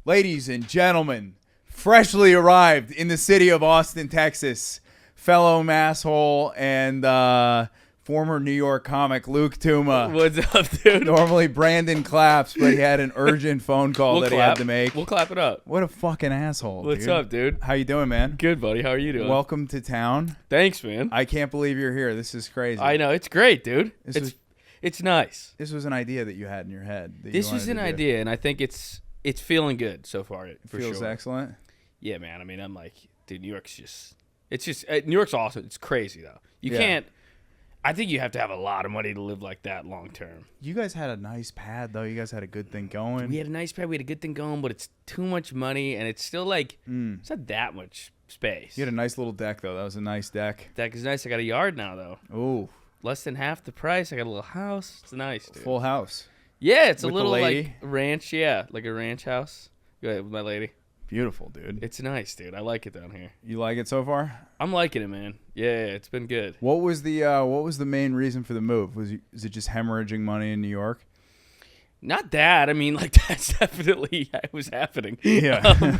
Ladies and gentlemen, freshly arrived in the city of Austin, Texas, fellow masshole and former New York comic Luke Touma. What's up, dude? Normally Brandon claps, but he had an urgent phone call he had to make. We'll clap it up. What a fucking asshole, What's up, dude? How you doing, man? Good, buddy. How are you doing? Welcome to town. Thanks, man. I can't believe you're here. This is crazy. I know. It's great, dude. It's nice. This was an idea that you had in your head. This was an idea, and I think it's feeling good so far. It feels excellent. Yeah, man. I mean, I'm like, dude, New York's New York's awesome. It's crazy though. You can't. I think you have to have a lot of money to live like that long term. You guys had a nice pad though. You guys had a good thing going. We had a nice pad. We had a good thing going, but it's too much money, and it's still like it's not that much space. You had a nice little deck though. That was a nice deck. Deck is nice. I got a yard now though. Ooh. Less than half the price. I got a little house. It's nice, dude. Full house. Yeah, it's a little like ranch. Yeah, like a ranch house. Go ahead with my lady. Beautiful, dude. It's nice, dude. I like it down here. You like it so far? I'm liking it, man. Yeah, it's been good. What was the main reason for the move? Was it just hemorrhaging money in New York? Not that. I mean, like that's definitely it was happening. Yeah.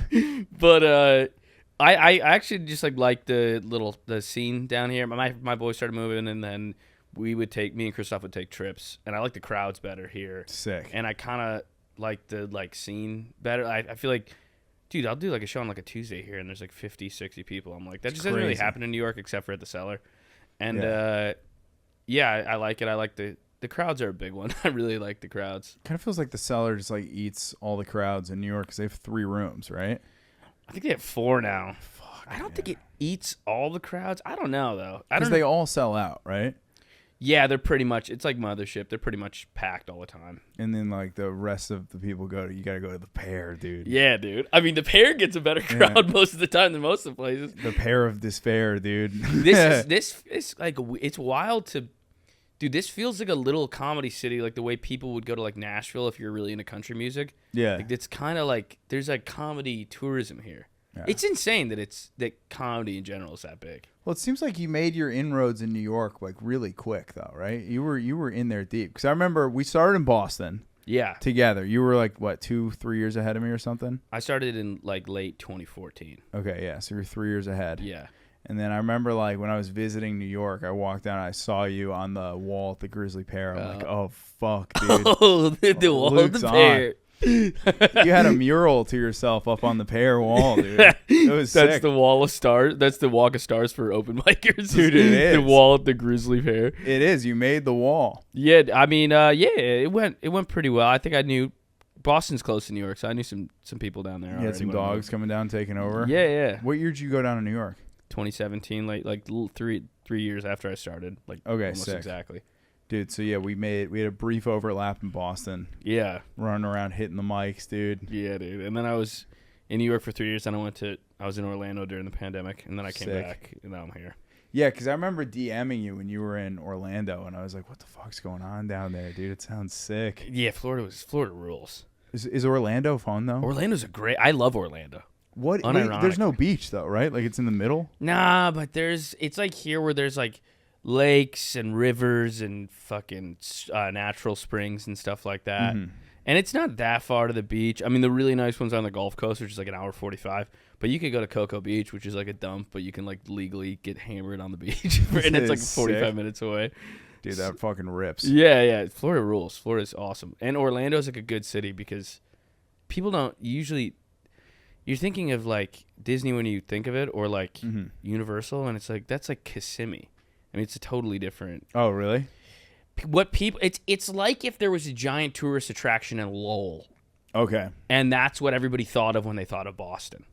But I actually just like the scene down here. My boys started moving, and then me and Christoph would take trips, and I like the crowds better here. Sick. And I kind of like the scene better. I feel like, dude, I'll do like a show on like a Tuesday here, and there's like 50, 60 people. I'm like, that just doesn't really happen in New York except for at the Cellar. And I like it. I like the crowds are a big one. I really like the crowds. Kind of feels like the Cellar just like eats all the crowds in New York because they have 3 rooms, right? I think they have 4 now. Fuck, I don't think it eats all the crowds. I don't know though. Because they all sell out, right? Yeah, they're pretty much. It's like Mothership. They're pretty much packed all the time. And then like the rest of the people you got to go to the Pear, dude. Yeah, dude. I mean, the Pear gets a better crowd most of the time than most of the places. The Pear of Despair, dude. This is like it's wild to. Dude, this feels like a little comedy city, like the way people would go to like Nashville if you're really into country music. Yeah. Like it's kind of like there's like comedy tourism here. Yeah. It's insane that comedy in general is that big. Well, it seems like you made your inroads in New York like really quick though, right? You were in there deep. Because I remember we started in Boston. Yeah. Together. You were like what, 2-3 years ahead of me or something? I started in like late 2014. Okay, yeah. So you're 3 years ahead. Yeah. And then I remember like when I was visiting New York, I walked down and I saw you on the wall at the Grizzly Pear. I'm like, oh fuck, dude. Oh, the wall of the Pear. You had a mural to yourself up on the Pear wall, dude. It was That's sick. the wall of stars. That's the walk of stars for open micers. Dude, it is. The wall at the Grizzly Pear. It is. You made the wall. Yeah, I mean, it went pretty well. I think I knew Boston's close to New York, so I knew some people down there. You had some dogs coming down, taking over. Yeah. What year did you go down to New York? 2017, like 3 years after I started. Like almost sick. Exactly. Dude, so yeah, we had a brief overlap in Boston. Yeah. Running around hitting the mics, dude. Yeah, dude. And then I was in New York for 3 years. Then I was in Orlando during the pandemic, and then I came back, and now I'm here. Yeah, because I remember DMing you when you were in Orlando, and I was like, what the fuck's going on down there, dude? It sounds sick. Yeah, Florida rules. Is Orlando fun, though? Orlando's I love Orlando. There's no beach, though, right? Like, it's in the middle? Nah, but it's like here where there's, like, lakes and rivers and fucking natural springs and stuff like that. Mm-hmm. And it's not that far to the beach. I mean, the really nice ones on the Gulf Coast, which is like an hour 45. But you could go to Cocoa Beach, which is like a dump, but you can like legally get hammered on the beach. And it's like 45 minutes away. Dude, that fucking rips. Yeah. Florida rules. Florida's awesome. And Orlando's like a good city because people don't usually... You're thinking of like Disney when you think of it, or like Universal, and it's like that's like Kissimmee. I mean, it's a totally different. Oh, really? What people? It's like if there was a giant tourist attraction in Lowell. Okay. And that's what everybody thought of when they thought of Boston.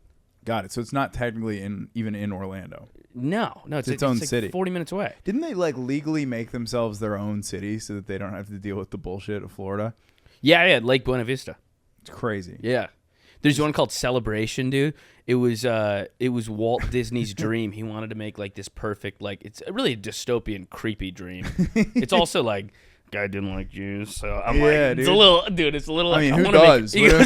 Got it. So it's not technically even in Orlando. No, it's its own city. 40 minutes away. Didn't they like legally make themselves their own city so that they don't have to deal with the bullshit of Florida? Yeah, Lake Buena Vista. It's crazy. Yeah. There's one called Celebration, dude. It was Walt Disney's dream. He wanted to make like this perfect, like it's really a dystopian, creepy dream. It's also like guy didn't like Jews, so I'm like, dude. It's a little. I mean, who does? He's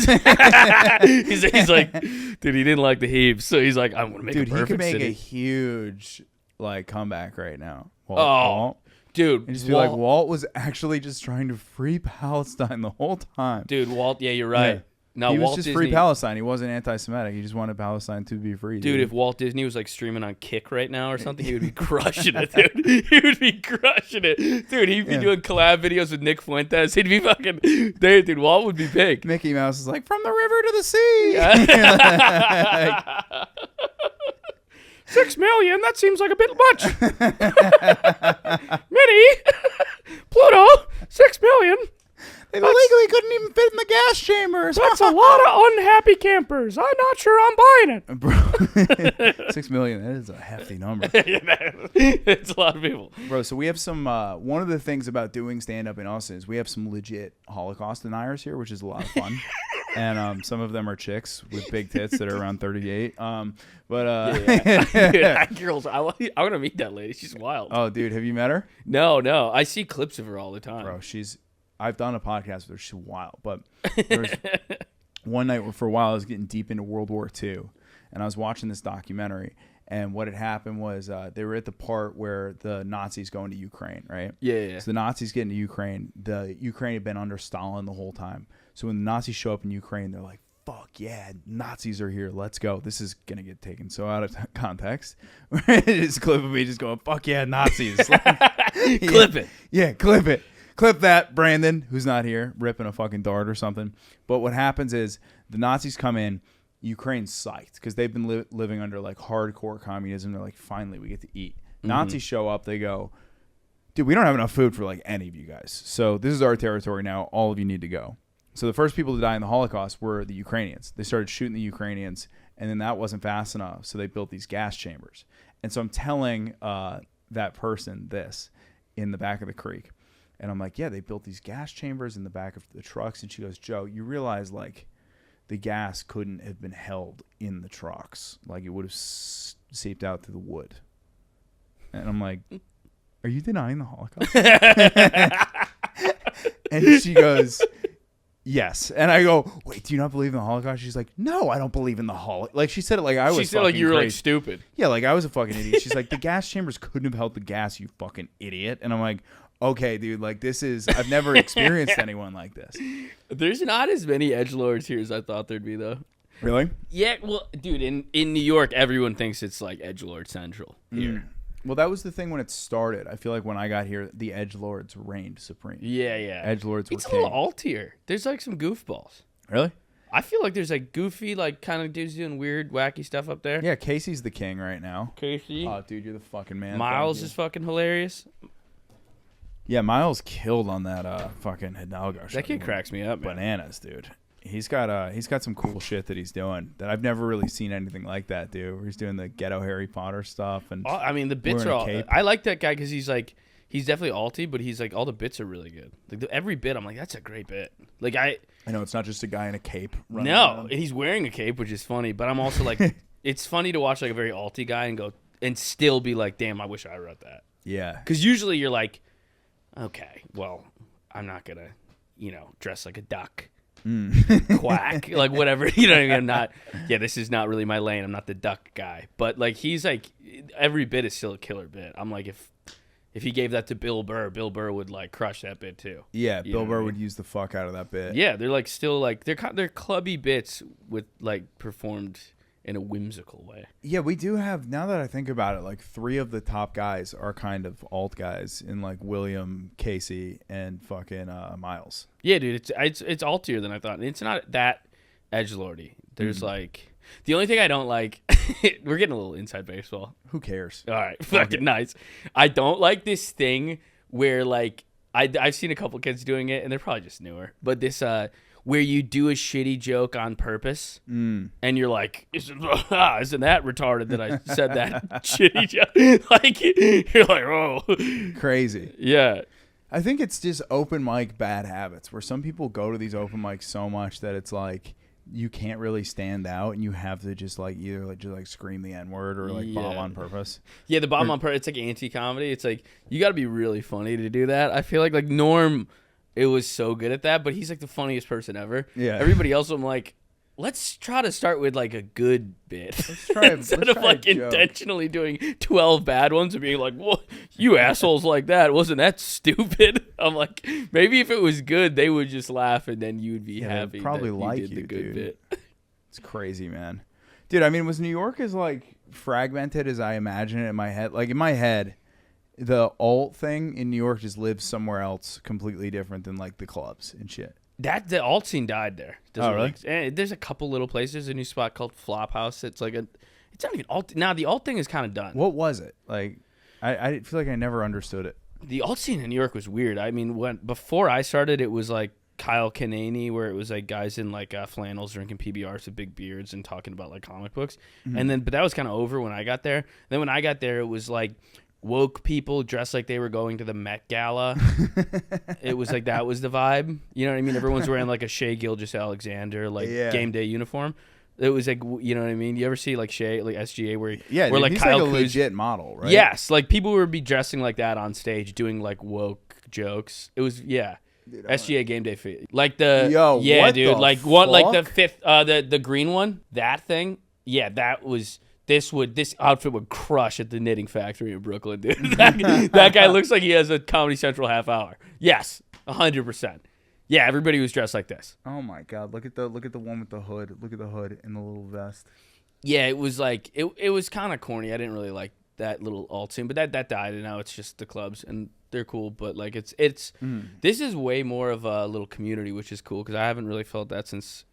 like, dude, he didn't like the Hebes, so he's like, I'm gonna make a perfect he could make city. a huge like comeback right now. Walt. Dude, and just be like, Walt was actually just trying to free Palestine the whole time. Dude, Walt, yeah, you're right. Yeah. No, he was Walt just Disney, free Palestine. He wasn't anti-Semitic. He just wanted Palestine to be free. Dude, if Walt Disney was like streaming on Kick right now or something, he would be crushing it, dude. He would be crushing it. Dude, he'd be doing collab videos with Nick Fuentes. He'd be fucking, dude, Walt would be big. Mickey Mouse is like, from the river to the sea. Yeah. 6 million, that seems like a bit much. Minnie, Pluto, 6 million. They legally couldn't even fit in the gas chambers. That's a lot of unhappy campers. I'm not sure I'm buying it. Bro, 6 million, that is a hefty number. It's a lot of people. Bro, so we have some, one of the things about doing stand-up in Austin is we have some legit Holocaust deniers here, which is a lot of fun. And some of them are chicks with big tits that are around 38. Dude, that girl's, I want to meet that lady. She's wild. Oh, dude, have you met her? No. I see clips of her all the time. Bro, I've done a podcast with her. She's wild. But there was one night where for a while I was getting deep into World War II, and I was watching this documentary. And what had happened was they were at the part where the Nazis go into Ukraine, right? Yeah. So the Nazis get into Ukraine. The Ukraine had been under Stalin the whole time. So when the Nazis show up in Ukraine, they're like, fuck yeah, Nazis are here. Let's go. This is going to get taken so out of context. It's a clip of me just going, fuck yeah, Nazis. Clip it. Yeah, clip it. Clip that, Brandon, who's not here, ripping a fucking dart or something. But what happens is the Nazis come in, Ukraine's psyched because they've been living under like hardcore communism. They're like, finally, we get to eat. Nazis show up. They go, dude, we don't have enough food for like any of you guys. So this is our territory now. All of you need to go. So the first people to die in the Holocaust were the Ukrainians. They started shooting the Ukrainians, and then that wasn't fast enough. So they built these gas chambers. And so I'm telling that person this in the back of the creek. And I'm like, yeah, they built these gas chambers in the back of the trucks. And she goes, Joe, you realize like the gas couldn't have been held in the trucks. Like it would have seeped out through the wood. And I'm like, are you denying the Holocaust? And she goes, yes. And I go, wait, do you not believe in the Holocaust? She's like, no, I don't believe in the Holocaust. Like she said it like I was She said like you were crazy. like stupid. Yeah, like I was a fucking idiot. She's like, the gas chambers couldn't have held the gas, you fucking idiot. And I'm like, okay, dude, like this is, I've never experienced anyone like this. There's not as many edgelords here as I thought there'd be, though. Really? Yeah, well, dude, in New York, everyone thinks it's like edgelord central here. Well, that was the thing when it started. I feel like when I got here, the edgelords reigned supreme. Yeah. Edgelords were It's a king. little alt here. There's like some goofballs. Really? I feel like there's like goofy, like kind of dudes doing weird, wacky stuff up there. Yeah, Casey's the king right now. Casey. Oh, dude, you're the fucking man. Miles Thank you. is fucking hilarious. Yeah, Miles killed on that fucking Hidalgo show. That kid cracks me up, man. Bananas, dude. He's got some cool shit that he's doing that I've never really seen anything like that, dude. Where he's doing the ghetto Harry Potter stuff and I mean, the bits wearing are a all. cape. I like that guy because he's definitely alty, but he's like all the bits are really good. Like every bit, I'm like, that's a great bit. Like I know it's not just a guy in a cape. Running no, around. he's wearing a cape, which is funny. But I'm also like, it's funny to watch like a very alty guy and go and still be like, damn, I wish I wrote that. Yeah. Because usually you're like, okay, well, I'm not gonna, dress like a duck. Quack, like whatever, you know what I mean? I'm not, this is not really my lane. I'm not the duck guy. But like he's like, every bit is still a killer bit. I'm like, if he gave that to Bill Burr would like crush that bit too. Yeah, You Bill know what Burr I mean? would use the fuck out of that bit. Yeah, they're like still like they're clubby bits with like performed in a whimsical way. Yeah, we do have, now that I think about it, like 3 of the top guys are kind of alt guys in like William, Casey, and fucking Miles. Yeah, dude, it's altier than I thought. It's not that edgelordy. There's like the only thing I don't like. We're getting a little inside baseball. Who cares? All right, fucking nice. I don't like this thing where like I've seen a couple kids doing it, and they're probably just newer. But this where you do a shitty joke on purpose, and you're like, isn't that retarded that I said that shitty joke? Like you're like, oh, Crazy. yeah. I think it's just open mic bad habits where some people go to these open mics so much that it's like you can't really stand out and you have to just like either like just like scream the N-word or like bomb on purpose. Yeah, the bomb on purpose. It's like anti-comedy. It's like you got to be really funny to do that. I feel like Norm, it was so good at that, but he's like the funniest person ever. Yeah. Everybody else, I'm like let's try to start with like a good bit. Let's try instead of like intentionally doing 12 bad ones and being like, "Well, you assholes like that. Wasn't that stupid?" I'm like, maybe if it was good, they would just laugh and then you'd be happy. Probably that like you did the good dude. bit. It's crazy, man. Dude, I mean, was New York as like fragmented as I imagine it in my head? Like in my head, the alt thing in New York just lives somewhere else completely different than like the clubs and shit. The alt scene died there. Oh, really? There's a couple little places. A new spot called Flophouse. It's like it's not even alt. Now the alt thing is kind of done. What was it? Like, I feel like I never understood it. The alt scene in New York was weird. I mean, before I started, it was like Kyle Kinane, where it was like guys in like flannels drinking PBRs with big beards and talking about like comic books. And but that was kind of over when I got there. Then when I got there, it was like woke people dressed like they were going to the Met Gala. It was like that was the vibe. You know what I mean? Everyone's wearing like a Shai Gilgeous-Alexander like game day uniform. It was like, you know what I mean? You ever see like Shai, like SGA, where dude, like he's Kyle like a legit model, right? Yes, like people would be dressing like that on stage, doing like woke jokes. It was dude, SGA game day fit. Like the what dude, the like fuck? one, like the fifth, the green one, that thing. Yeah, that was. This outfit would crush at the Knitting Factory in Brooklyn, dude. That guy looks like he has a Comedy Central half hour. Yes, 100%. Yeah, everybody was dressed like this. Oh my god, look at the one with the hood. Look at the hood and the little vest. Yeah, it was like it was kind of corny. I didn't really like that little alt scene, but that died, and now it's just the clubs, and they're cool. But like it's this is way more of a little community, which is cool because I haven't really felt that since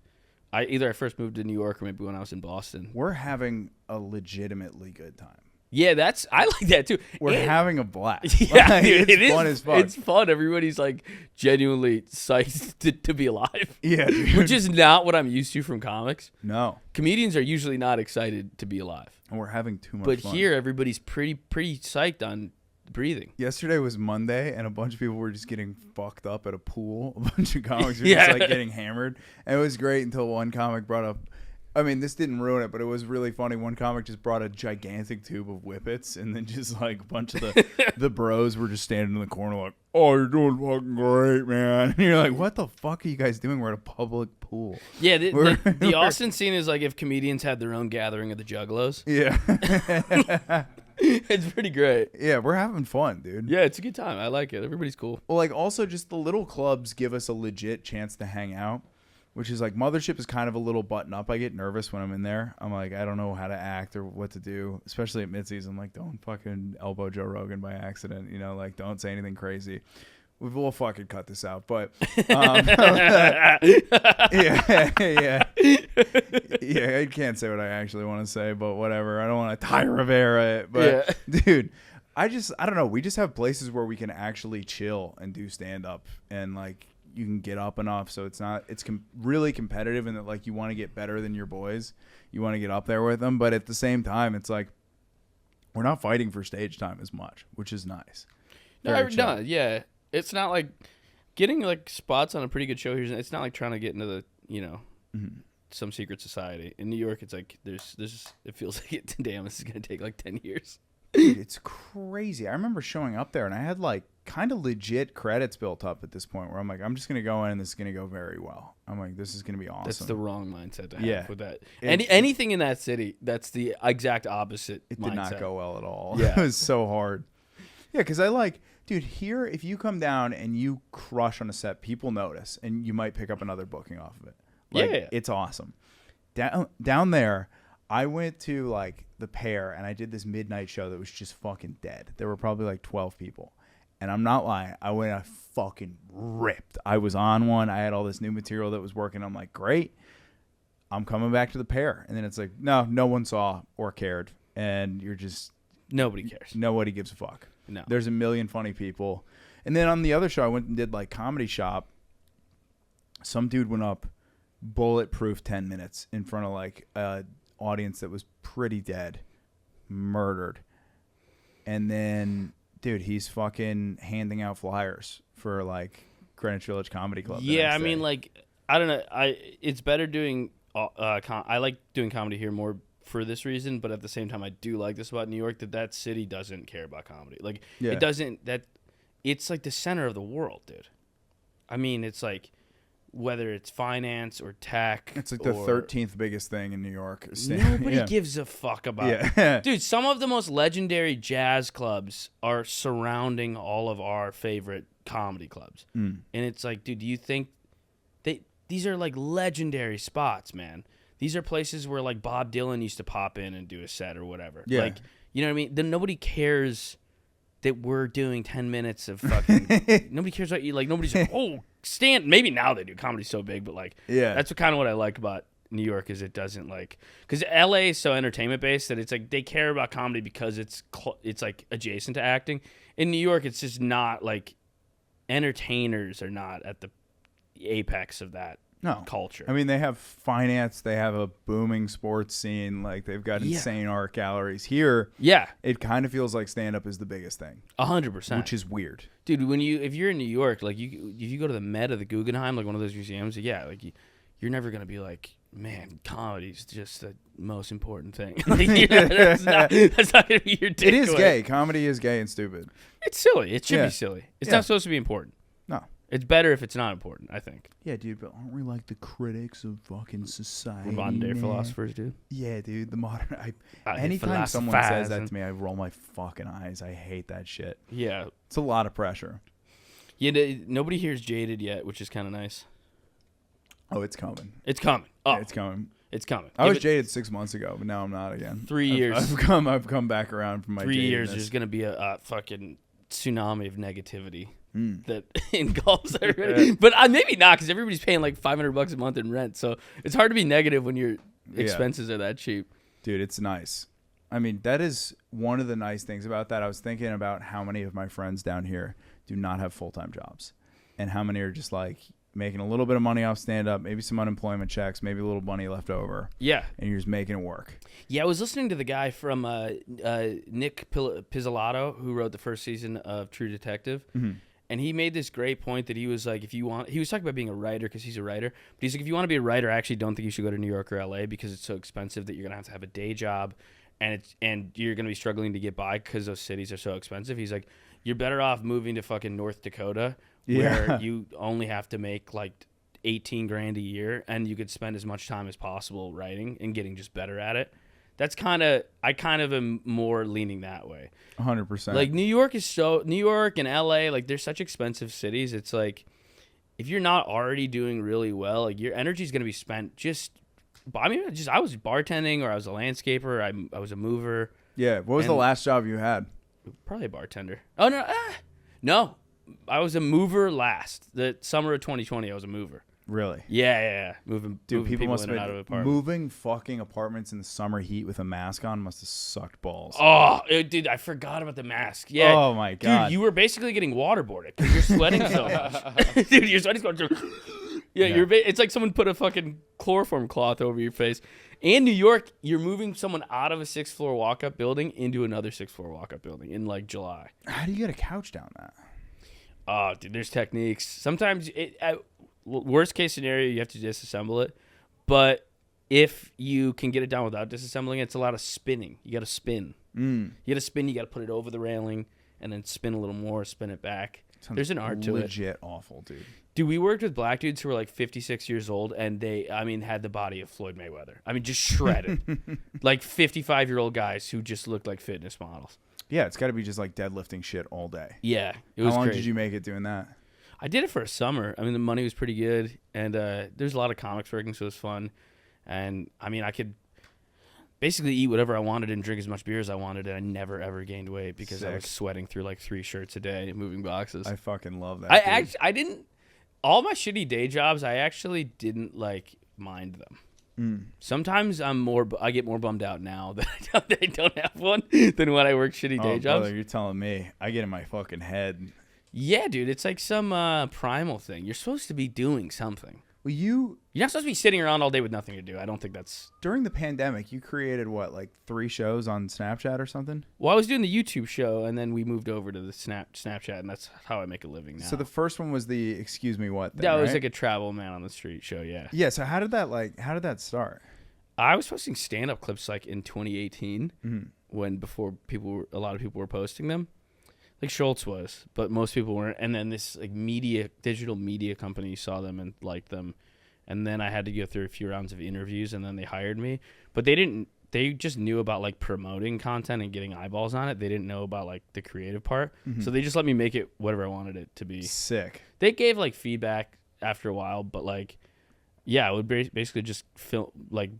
I first moved to New York or maybe when I was in Boston. We're having a legitimately good time. Yeah, I like that too. We're having a blast. Yeah, like, dude, it's fun as fuck. It's fun. Everybody's like genuinely psyched to be alive. Yeah, dude. Which is not what I'm used to from comics. No. Comedians are usually not excited to be alive. And we're having too much fun. But here, everybody's pretty psyched on breathing. Yesterday was Monday, and a bunch of people were just getting fucked up at a pool. A bunch of comics were just like getting hammered. And it was great until one comic brought up, I mean, this didn't ruin it, but it was really funny. One comic just brought a gigantic tube of whippets, and then just like a bunch of the bros were just standing in the corner like, "Oh, you're doing fucking great, man." And you're like, "What the fuck are you guys doing? We're at a public pool." Yeah, the Austin scene is like if comedians had their own gathering of the Juggalos. Yeah. It's pretty great. Yeah, we're having fun, dude. Yeah, it's a good time. I like it. Everybody's cool. Well, like also just the little clubs give us a legit chance to hang out, which is like Mothership is kind of a little button up. I get nervous when I'm in there. I'm like, I don't know how to act or what to do, especially at mid-season. I'm like, don't fucking elbow Joe Rogan by accident, you know, like don't say anything crazy. We'll fucking cut this out, but yeah, I can't say what I actually want to say, but whatever. I don't want to Ty Rivera it, but dude, I don't know. We just have places where we can actually chill and do stand up, and like you can get up enough so it's really competitive, and that like you want to get better than your boys, you want to get up there with them, but at the same time, it's like we're not fighting for stage time as much, which is nice. No, yeah. It's not like getting like spots on a pretty good show here. It's not like trying to get into the, you know, some secret society. In New York, it's like there's it feels like damn, this is going to take like 10 years. Dude, it's crazy. I remember showing up there and I had like kind of legit credits built up at this point where I'm like, I'm just going to go in and this is going to go very well. I'm like, this is going to be awesome. That's the wrong mindset to have with that. Anything in that city, that's the exact opposite It mindset. did not go well at all. Yeah. It was so hard. Yeah, because I like... Dude, here, if you come down and you crush on a set, people notice, and you might pick up another booking off of it. Like, it's awesome. Down there, I went to, like, the Pair, and I did this midnight show that was just fucking dead. There were probably, like, 12 people. And I'm not lying. I went and I fucking ripped. I was on one. I had all this new material that was working. I'm like, great. I'm coming back to the Pair. And then it's like, no one saw or cared. And you're just... Nobody cares. Nobody gives a fuck. No. There's a million funny people. And then on the other show, I went and did like Comedy Shop. Some dude went up bulletproof 10 minutes in front of like an audience that was pretty dead, murdered. And then, dude, he's fucking handing out flyers for like Greenwich Village Comedy Club. Yeah, I mean, like, I don't know. It's better doing, I like doing comedy here more for this reason, but at the same time, I do like this about New York, that city doesn't care about comedy. Like, it doesn't, it's like the center of the world, dude. I mean, it's like, whether it's finance or tech. It's like the 13th biggest thing in New York. Nobody gives a fuck about it. Dude, some of the most legendary jazz clubs are surrounding all of our favorite comedy clubs. And it's like, dude, do you think these are like legendary spots, man? These are places where like Bob Dylan used to pop in and do a set or whatever. Yeah. Like, you know what I mean? Then nobody cares that we're doing 10 minutes of fucking... Nobody cares what you... Like, nobody's like, oh, maybe now they do. Comedy's so big, but like... Yeah. That's kind of what I like about New York is it doesn't like... Because LA is so entertainment-based that it's like they care about comedy because it's like adjacent to acting. In New York, it's just not like... Entertainers are not at the apex of that culture. I mean, they have finance. They have a booming sports scene. Like, they've got insane art galleries. Here, it kind of feels like stand-up is the biggest thing. 100%. Which is weird. Dude, if you're in New York, like, if you go to the Met or the Guggenheim, like one of those museums, like, you're never going to be like, man, comedy's just the most important thing. Like, that's not going to be your takeaway. It is gay. Comedy is gay and stupid. It's silly. It should be silly. It's not supposed to be important. No. It's better if it's not important, I think. Yeah, dude, but aren't we like the critics of fucking society? We're modern day philosophers, dude. Yeah, dude, the modern... anytime someone says that to me, I roll my fucking eyes. I hate that shit. Yeah. It's a lot of pressure. Yeah, nobody here's Jaded yet, which is kind of nice. Oh, it's coming. It's coming. Oh, yeah, it's coming. It's coming. I was jaded 6 months ago, but now I'm not again. 3 years. I've come back around from my 3 years. jadedness. There's gonna be a fucking tsunami of negativity that engulfs everybody. But maybe not, because everybody's paying like $500 a month in rent. So it's hard to be negative when your expenses are that cheap. Dude, it's nice. I mean, that is one of the nice things about that. I was thinking about how many of my friends down here do not have full-time jobs, and how many are just like making a little bit of money off stand-up, maybe some unemployment checks, maybe a little money left over. Yeah. And you're just making it work. Yeah, I was listening to the guy from Nick Pizzolatto, who wrote the first season of True Detective. And he made this great point that he was like, he was talking about being a writer because he's a writer. But he's like, if you want to be a writer, I actually don't think you should go to New York or LA because it's so expensive that you're going to have a day job and you're going to be struggling to get by because those cities are so expensive. He's like, you're better off moving to fucking North Dakota where you only have to make like $18,000 a year and you could spend as much time as possible writing and getting just better at it. That's I kind of am more leaning that way. 100%. Like New York and LA, like they're such expensive cities. It's like, if you're not already doing really well, like your energy is going to be spent I was bartending or I was a landscaper. I was a mover. Yeah. What was the last job you had? Probably a bartender. Oh, no. I was a mover last. The summer of 2020, I was a mover. Really? Yeah. Moving people must in and out of apartments. Moving fucking apartments in the summer heat with a mask on must have sucked balls. Oh, dude, I forgot about the mask. Yeah. Oh, my God. Dude, you were basically getting waterboarded because you're sweating so much. Dude, your sweating's going through. Yeah. It's like someone put a fucking chloroform cloth over your face. In New York, you're moving someone out of a 6th floor walk-up building into another 6th floor walk-up building in like July. How do you get a couch down that? Oh, dude, there's techniques. Sometimes, worst case scenario, you have to disassemble it. But if you can get it down without disassembling it, it's a lot of spinning. You got to spin. You got to spin. You got to put it over the railing and then spin a little more, spin it back. There's an art to it. Legit awful, dude. Dude, we worked with black dudes who were like 56 years old, and they, had the body of Floyd Mayweather. I mean, just shredded. Like 55-year-old guys who just looked like fitness models. Yeah, it's got to be just like deadlifting shit all day. Yeah, it was How long crazy. did you make it doing that? I did it for a summer. I mean, the money was pretty good, and there's a lot of comics working, so it was fun. And, I mean, I could basically eat whatever I wanted and drink as much beer as I wanted, and I never, ever gained weight because I was sweating through like 3 shirts a day moving boxes. I fucking love that. I didn't... All my shitty day jobs, I actually didn't like mind them. Sometimes I get more bummed out now that I don't have one than when I work shitty day jobs. Brother, you're telling me. I get in my fucking head. Yeah, dude, it's like some primal thing. You're supposed to be doing something. Well, you're not supposed to be sitting around all day with nothing to do. I don't think that's... During the pandemic, you created what, like 3 shows on Snapchat or something? Well, I was doing the YouTube show, and then we moved over to the Snapchat, and that's how I make a living now. So the first one was the excuse me what thing, That was right? like a travel man on the street show, yeah. Yeah, so how did that start? I was posting stand-up clips like in 2018 when a lot of people were posting them. Like Schultz was, but most people weren't. And then this like digital media company saw them and liked them. And then I had to go through a few rounds of interviews, and then they hired me. But they just knew about like promoting content and getting eyeballs on it. They didn't know about like the creative part. Mm-hmm. So they just let me make it whatever I wanted it to be. Sick. They gave like feedback after a while, but like, yeah, it would basically just film, like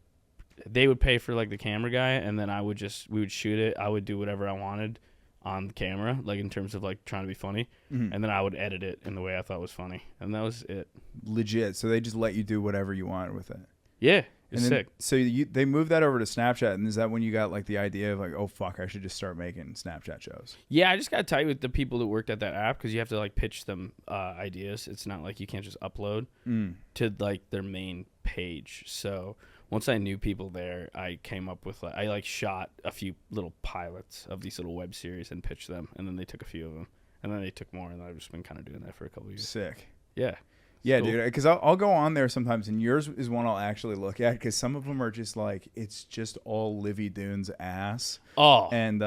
they would pay for like the camera guy, and then we would shoot it. I would do whatever I wanted on the camera, like in terms of like trying to be funny, and then I would edit it in the way I thought was funny, and that was it. Legit. So they just let you do whatever you wanted with it. Yeah, it's sick. So they moved that over to Snapchat, and is that when you got like the idea of like, oh fuck, I should just start making Snapchat shows? Yeah, I just got tight with the people that worked at that app because you have to like pitch them ideas. It's not like you can't just upload to like their main page. So once I knew people there, I came up with I like shot a few little pilots of these little web series and pitched them, and then they took a few of them, and then they took more, and I've just been kind of doing that for a couple of years. Sick. Yeah. Yeah, cool. dude, because I'll go on there sometimes, and yours is one I'll actually look at because some of them are just like, it's just all Livy Dune's ass. Oh. And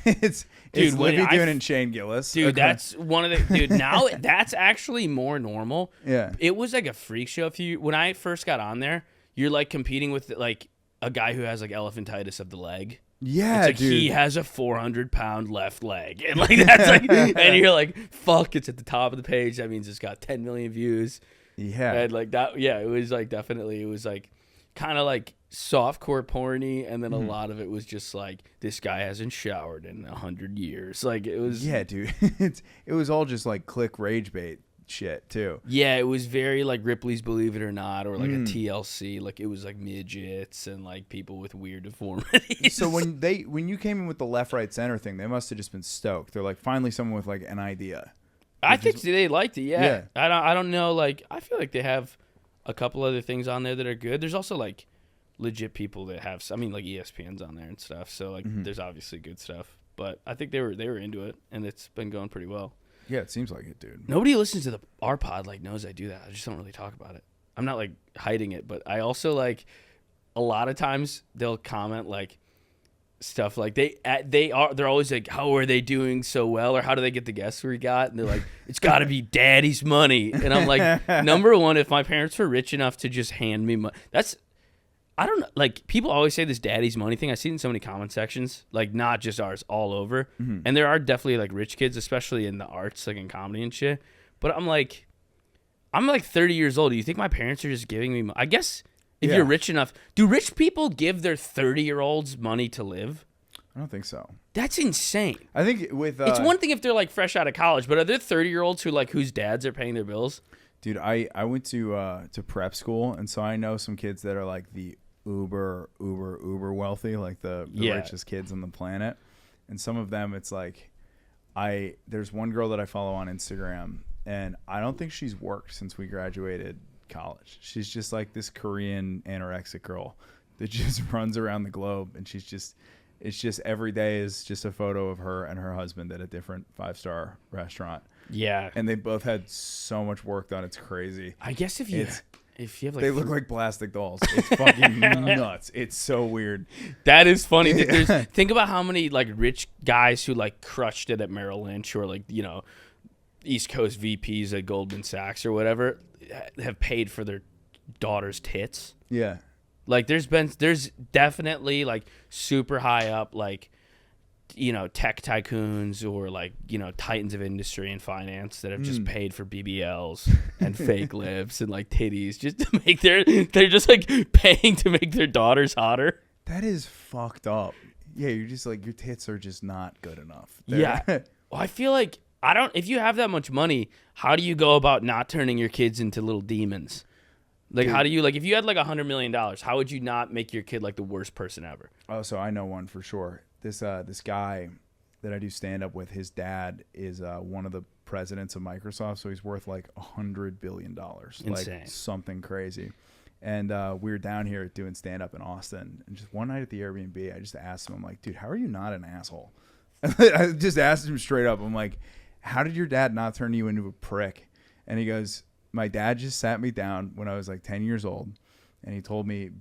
it's Livy Dune and Shane Gillis. Dude, that's one of the... Dude, now that's actually more normal. Yeah. It was like a freak show. When I first got on there, you're like competing with like a guy who has like elephantitis of the leg. Yeah, it's like dude. He has a 400-pound left leg, and like that's like, and you're like, fuck, it's at the top of the page. That means it's got 10 million views. Yeah, and like that. Yeah, it was like definitely. It was like kind of like softcore porny, and then a lot of it was just like this guy hasn't showered in 100 years. Like it was. Yeah, dude. It was all just like click rage bait shit too. Yeah, it was very like Ripley's Believe It or Not, or like a TLC. Like it was like midgets and like people with weird deformities. So when you came in with the left, right, center thing, they must have just been stoked. They're like, finally someone with like an idea. I think they liked it. Yeah. I don't know. Like I feel like they have a couple other things on there that are good. There's also like legit people that have. I mean, like ESPN's on there and stuff. So like, there's obviously good stuff. But I think they were into it, and it's been going pretty well. Yeah, it seems like it, dude. Nobody listens to our pod like knows I do that. I just don't really talk about it. I'm not like hiding it, but I also like a lot of times they'll comment like stuff like they're always like, how are they doing so well, or how do they get the guests we got? And they're like, it's got to be daddy's money. And I'm like, number one, if my parents were rich enough to just hand me money, I don't know. Like, people always say this daddy's money thing. I see it in so many comment sections, like not just ours, all over. And there are definitely like rich kids, especially in the arts, like in comedy and shit. But I'm like 30 years old. Do you think my parents are just giving me money? I guess if you're rich enough, do rich people give their 30-year-olds money to live? I don't think so. That's insane. I think with it's one thing if they're like fresh out of college, but are there 30-year-olds whose dads are paying their bills? Dude, I went to prep school, and so I know some kids that are like the uber wealthy, like the richest kids on the planet. And some of them, it's like, there's one girl that I follow on Instagram, and I don't think she's worked since we graduated college. She's just like this Korean anorexic girl that just runs around the globe, and it's just every day is just a photo of her and her husband at a different 5-star restaurant. Yeah. And they both had so much work done. It's crazy. I guess if you have like, they look like plastic dolls. It's fucking nuts. It's so weird. That is funny. Think about how many like rich guys who like crushed it at Merrill Lynch, or like, you know, East Coast VPs at Goldman Sachs or whatever, have paid for their daughter's tits. Yeah. Like there's definitely like super high up, like, you know, tech tycoons or like, you know, titans of industry and finance that have just paid for BBLs and fake lips and like titties just to make they're just like paying to make their daughters hotter. That is fucked up. Yeah, you're just like, your tits are just not good enough. Yeah. Well, I feel like if you have that much money, how do you go about not turning your kids into little demons? Like, how do you, like, if you had like $100 million, how would you not make your kid like the worst person ever? Oh, so I know one for sure. This guy that I do stand up with, his dad is one of the presidents of Microsoft, so he's worth like $100 billion. Insane. Like something crazy. And we were down here doing stand up in Austin, and just one night at the Airbnb, I just asked him, I'm like, dude, how are you not an asshole? I just asked him straight up. I'm like, how did your dad not turn you into a prick? And he goes, my dad just sat me down when I was like 10 years old, and he told me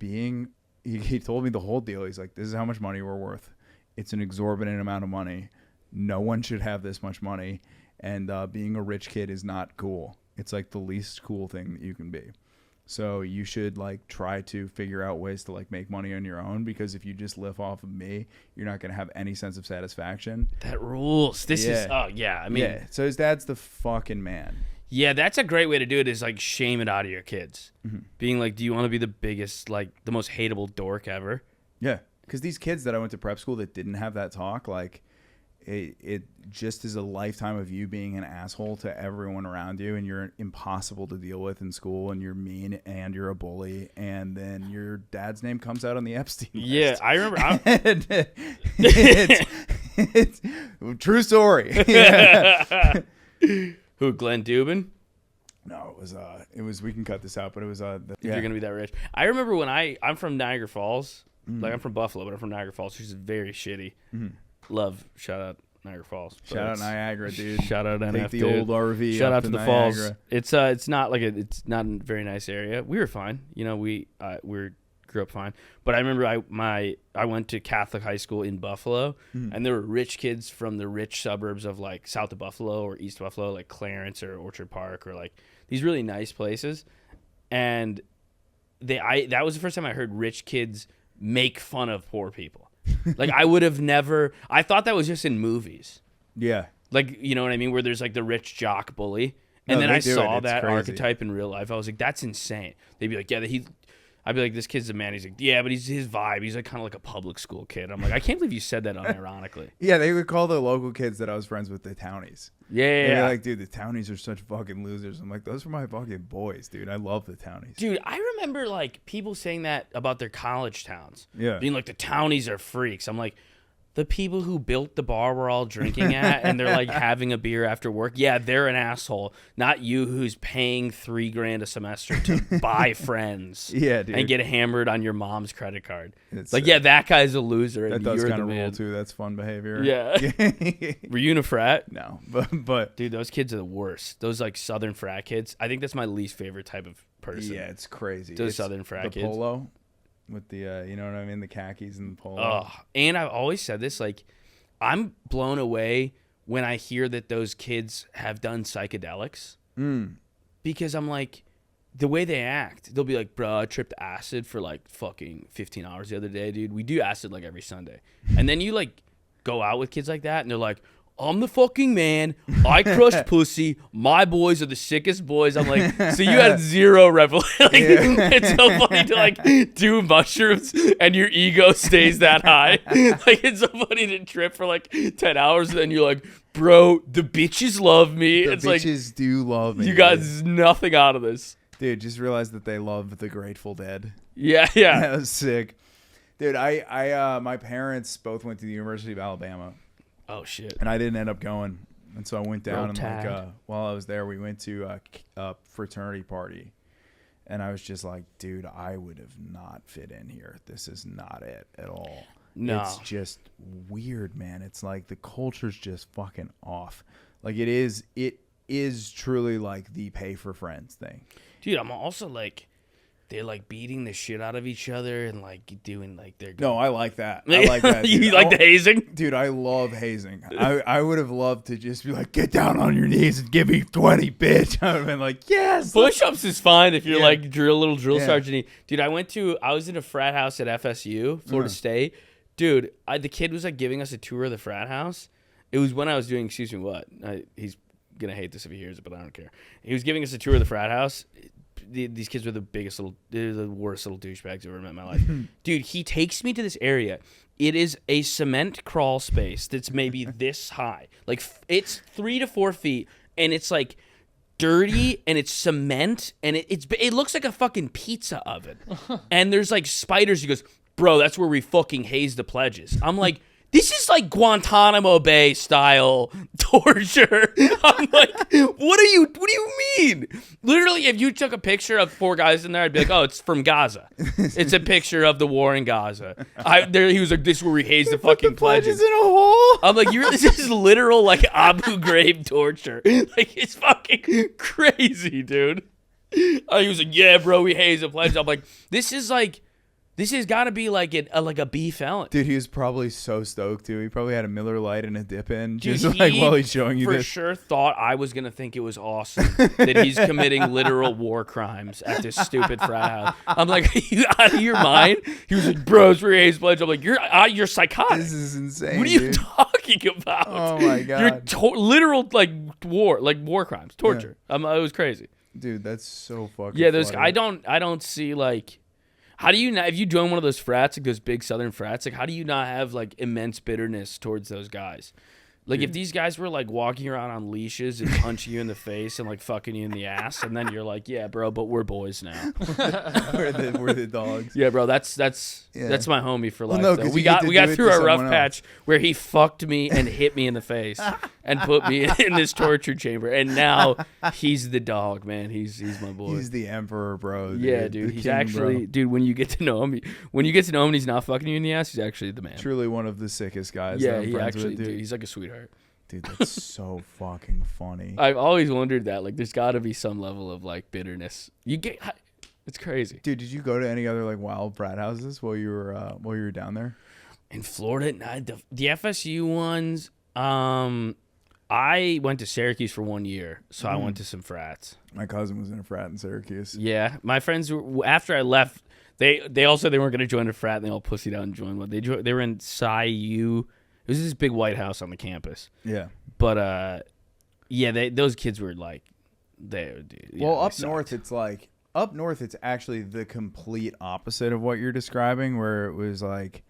he told me the whole deal. He's like, this is how much money we're worth. It's an exorbitant amount of money. no one should have this much money, and being a rich kid is not cool. It's like the least cool thing that you can be. So you should like try to figure out ways to like make money on your own, because if you just live off of me, you're not going to have any sense of satisfaction. That rules. This is, oh yeah. I mean, yeah. So his dad's the fucking man. Yeah, that's a great way to do it, is like shame it out of your kids. Being like, do you want to be the biggest, like the most hateable dork ever? Yeah. Because these kids that I went to prep school that didn't have that talk, like it just is a lifetime of you being an asshole to everyone around you, and you're impossible to deal with in school, and you're mean, and you're a bully, and then your dad's name comes out on the Epstein list. Yeah, I remember. It's true story. Yeah. Who, Glenn Dubin? No, it was. We can cut this out, but it was. If you're gonna be that rich, I remember when I'm from Niagara Falls. Like, I'm from Buffalo, but I'm from Niagara Falls, which is very shitty. Love, shout out Niagara Falls. Shout out Niagara, dude. Shout out NF, Take the old RV. Shout out to the Niagara. Falls. It's not like it's not a very nice area. We were fine, you know. We grew up fine. But I remember I went to Catholic high school in Buffalo, and there were rich kids from the rich suburbs of like south of Buffalo or east of Buffalo, like Clarence or Orchard Park, or like these really nice places. And that was the first time I heard rich kids make fun of poor people. Like, I would have never. I thought that was just in movies. Yeah. Like, you know what I mean? Where there's like the rich jock bully. And then I saw that archetype in real life. I was like, that's insane. They'd be like, yeah, I'd be like, this kid's a man. He's like, yeah, but his vibe. He's like kind of like a public school kid. I'm like, I can't believe you said that unironically. Yeah, they would call the local kids that I was friends with the townies. Yeah. They're like, dude, the townies are such fucking losers. I'm like, those are my fucking boys, dude. I love the townies. Dude, I remember like people saying that about their college towns. Yeah. Being like, the townies are freaks. I'm like, the people who built the bar we're all drinking at, and they're like having a beer after work. Yeah, they're an asshole. Not you, who's paying $3,000 a semester to buy friends. Yeah, dude. And get hammered on your mom's credit card. It's like, yeah, that guy's a loser. That does kind of rule too. That's fun behavior. Yeah. Were you in a frat? No, but dude, those kids are the worst. Those like Southern frat kids. I think that's my least favorite type of person. Yeah, it's crazy. Those Southern frat kids. Polo. With the, you know what I mean? The khakis and the polo. Oh, and I've always said this, like, I'm blown away when I hear that those kids have done psychedelics. Because I'm like, the way they act, they'll be like, bro, I tripped acid for like fucking 15 hours the other day, dude. We do acid like every Sunday. And then you like go out with kids like that, and they're like, I'm the fucking man. I crushed pussy. My boys are the sickest boys. I'm like, so you had zero revelation. Like, it's so funny to like do mushrooms and your ego stays that high. Like, it's so funny to trip for like 10 hours and then you're like, bro, the bitches love me. The it's bitches like, do love me. You got nothing out of this. Dude, just realize that they love the Grateful Dead. Yeah. That was sick. Dude, my parents both went to the University of Alabama. Oh shit! And I didn't end up going, and so I went down and like while I was there, we went to a fraternity party, and I was just like, dude, I would have not fit in here. This is not it at all. No, it's just weird, man. It's like the culture's just fucking off. Like it is truly like the pay for friends thing. Dude, I'm also like, they're like beating the shit out of each other and like doing like their. No, I like that. I like that. You like the hazing? Dude, I love hazing. I would have loved to just be like, get down on your knees and give me 20, bitch. I would have been like, yes. Push-ups is fine if you're like little drill sergeant. Dude, I was in a frat house at FSU, Florida State. Dude, the kid was like giving us a tour of the frat house. It was when I was doing, excuse me, what? He's going to hate this if he hears it, but I don't care. He was giving us a tour of the frat house. These kids were they're the worst little douchebags I've ever met in my life. Dude, he takes me to this area. It is a cement crawl space that's maybe this high. Like, it's 3 to 4 feet, and it's like dirty, and it's cement, and it looks like a fucking pizza oven. And there's like spiders. He goes, bro, that's where we fucking haze the pledges. I'm like, this is like Guantanamo Bay style torture. I'm like, what do you mean? Literally, if you took a picture of 4 guys in there, I'd be like, oh, it's from Gaza. It's a picture of the war in Gaza. He was like, this is where we haze the fucking pledges. In a hole. I'm like, this is literal like Abu Ghraib torture. Like, it's fucking crazy, dude. He was like, yeah, bro, we haze the pledges. I'm like, this is This has got to be like a B felon. Dude, he was probably so stoked too. He probably had a Miller Lite and a dip in, Dude, just like while he's showing you for this. sure thought I was gonna think it was awesome that he's committing literal war crimes at this stupid frat house. I'm like, are you out of your mind? He was like, bro, it's for A's pledge. I'm like, you're psychotic. This is insane. What are you dude. talking about? Oh my god. You're literal like war crimes, torture. It was crazy. Dude, that's so fucking. Yeah, those. funny. I don't see like. How do you not, if you join one of those frats, like those big Southern frats, like how do you not have like immense bitterness towards those guys? Like if these guys were like walking around on leashes and punching you in the face and like fucking you in the ass, and then you're like, yeah, bro, but we're boys now. we're the dogs. Yeah, bro, that's my homie for life. no, though. 'cause We you get got to we got do it through to a rough someone patch where he fucked me and hit me in the face and put me in this torture chamber, and now he's the dog, man. He's my boy. He's the emperor, bro. Yeah, dude. The He's king, actually, bro. dude. When you get to know him, and he's not fucking you in the ass, he's actually the man. Truly one of the sickest guys. Yeah, that I'm he friends actually, with, dude. He's like a sweetheart. Dude, that's so fucking funny. I've always wondered that. Like, there's got to be some level of like bitterness. It's crazy. Dude, did you go to any other like wild frat houses while you were down there? In Florida, the FSU ones. I went to Syracuse for 1 year, so I went to some frats. My cousin was in a frat in Syracuse. Yeah, my friends were, after I left, they all said they weren't going to join a frat, and they all pussied out and joined one. They were in Psi U. It was this big white house on the campus. Yeah. But those kids were like, Up north, it's actually the complete opposite of what you're describing, where it was like,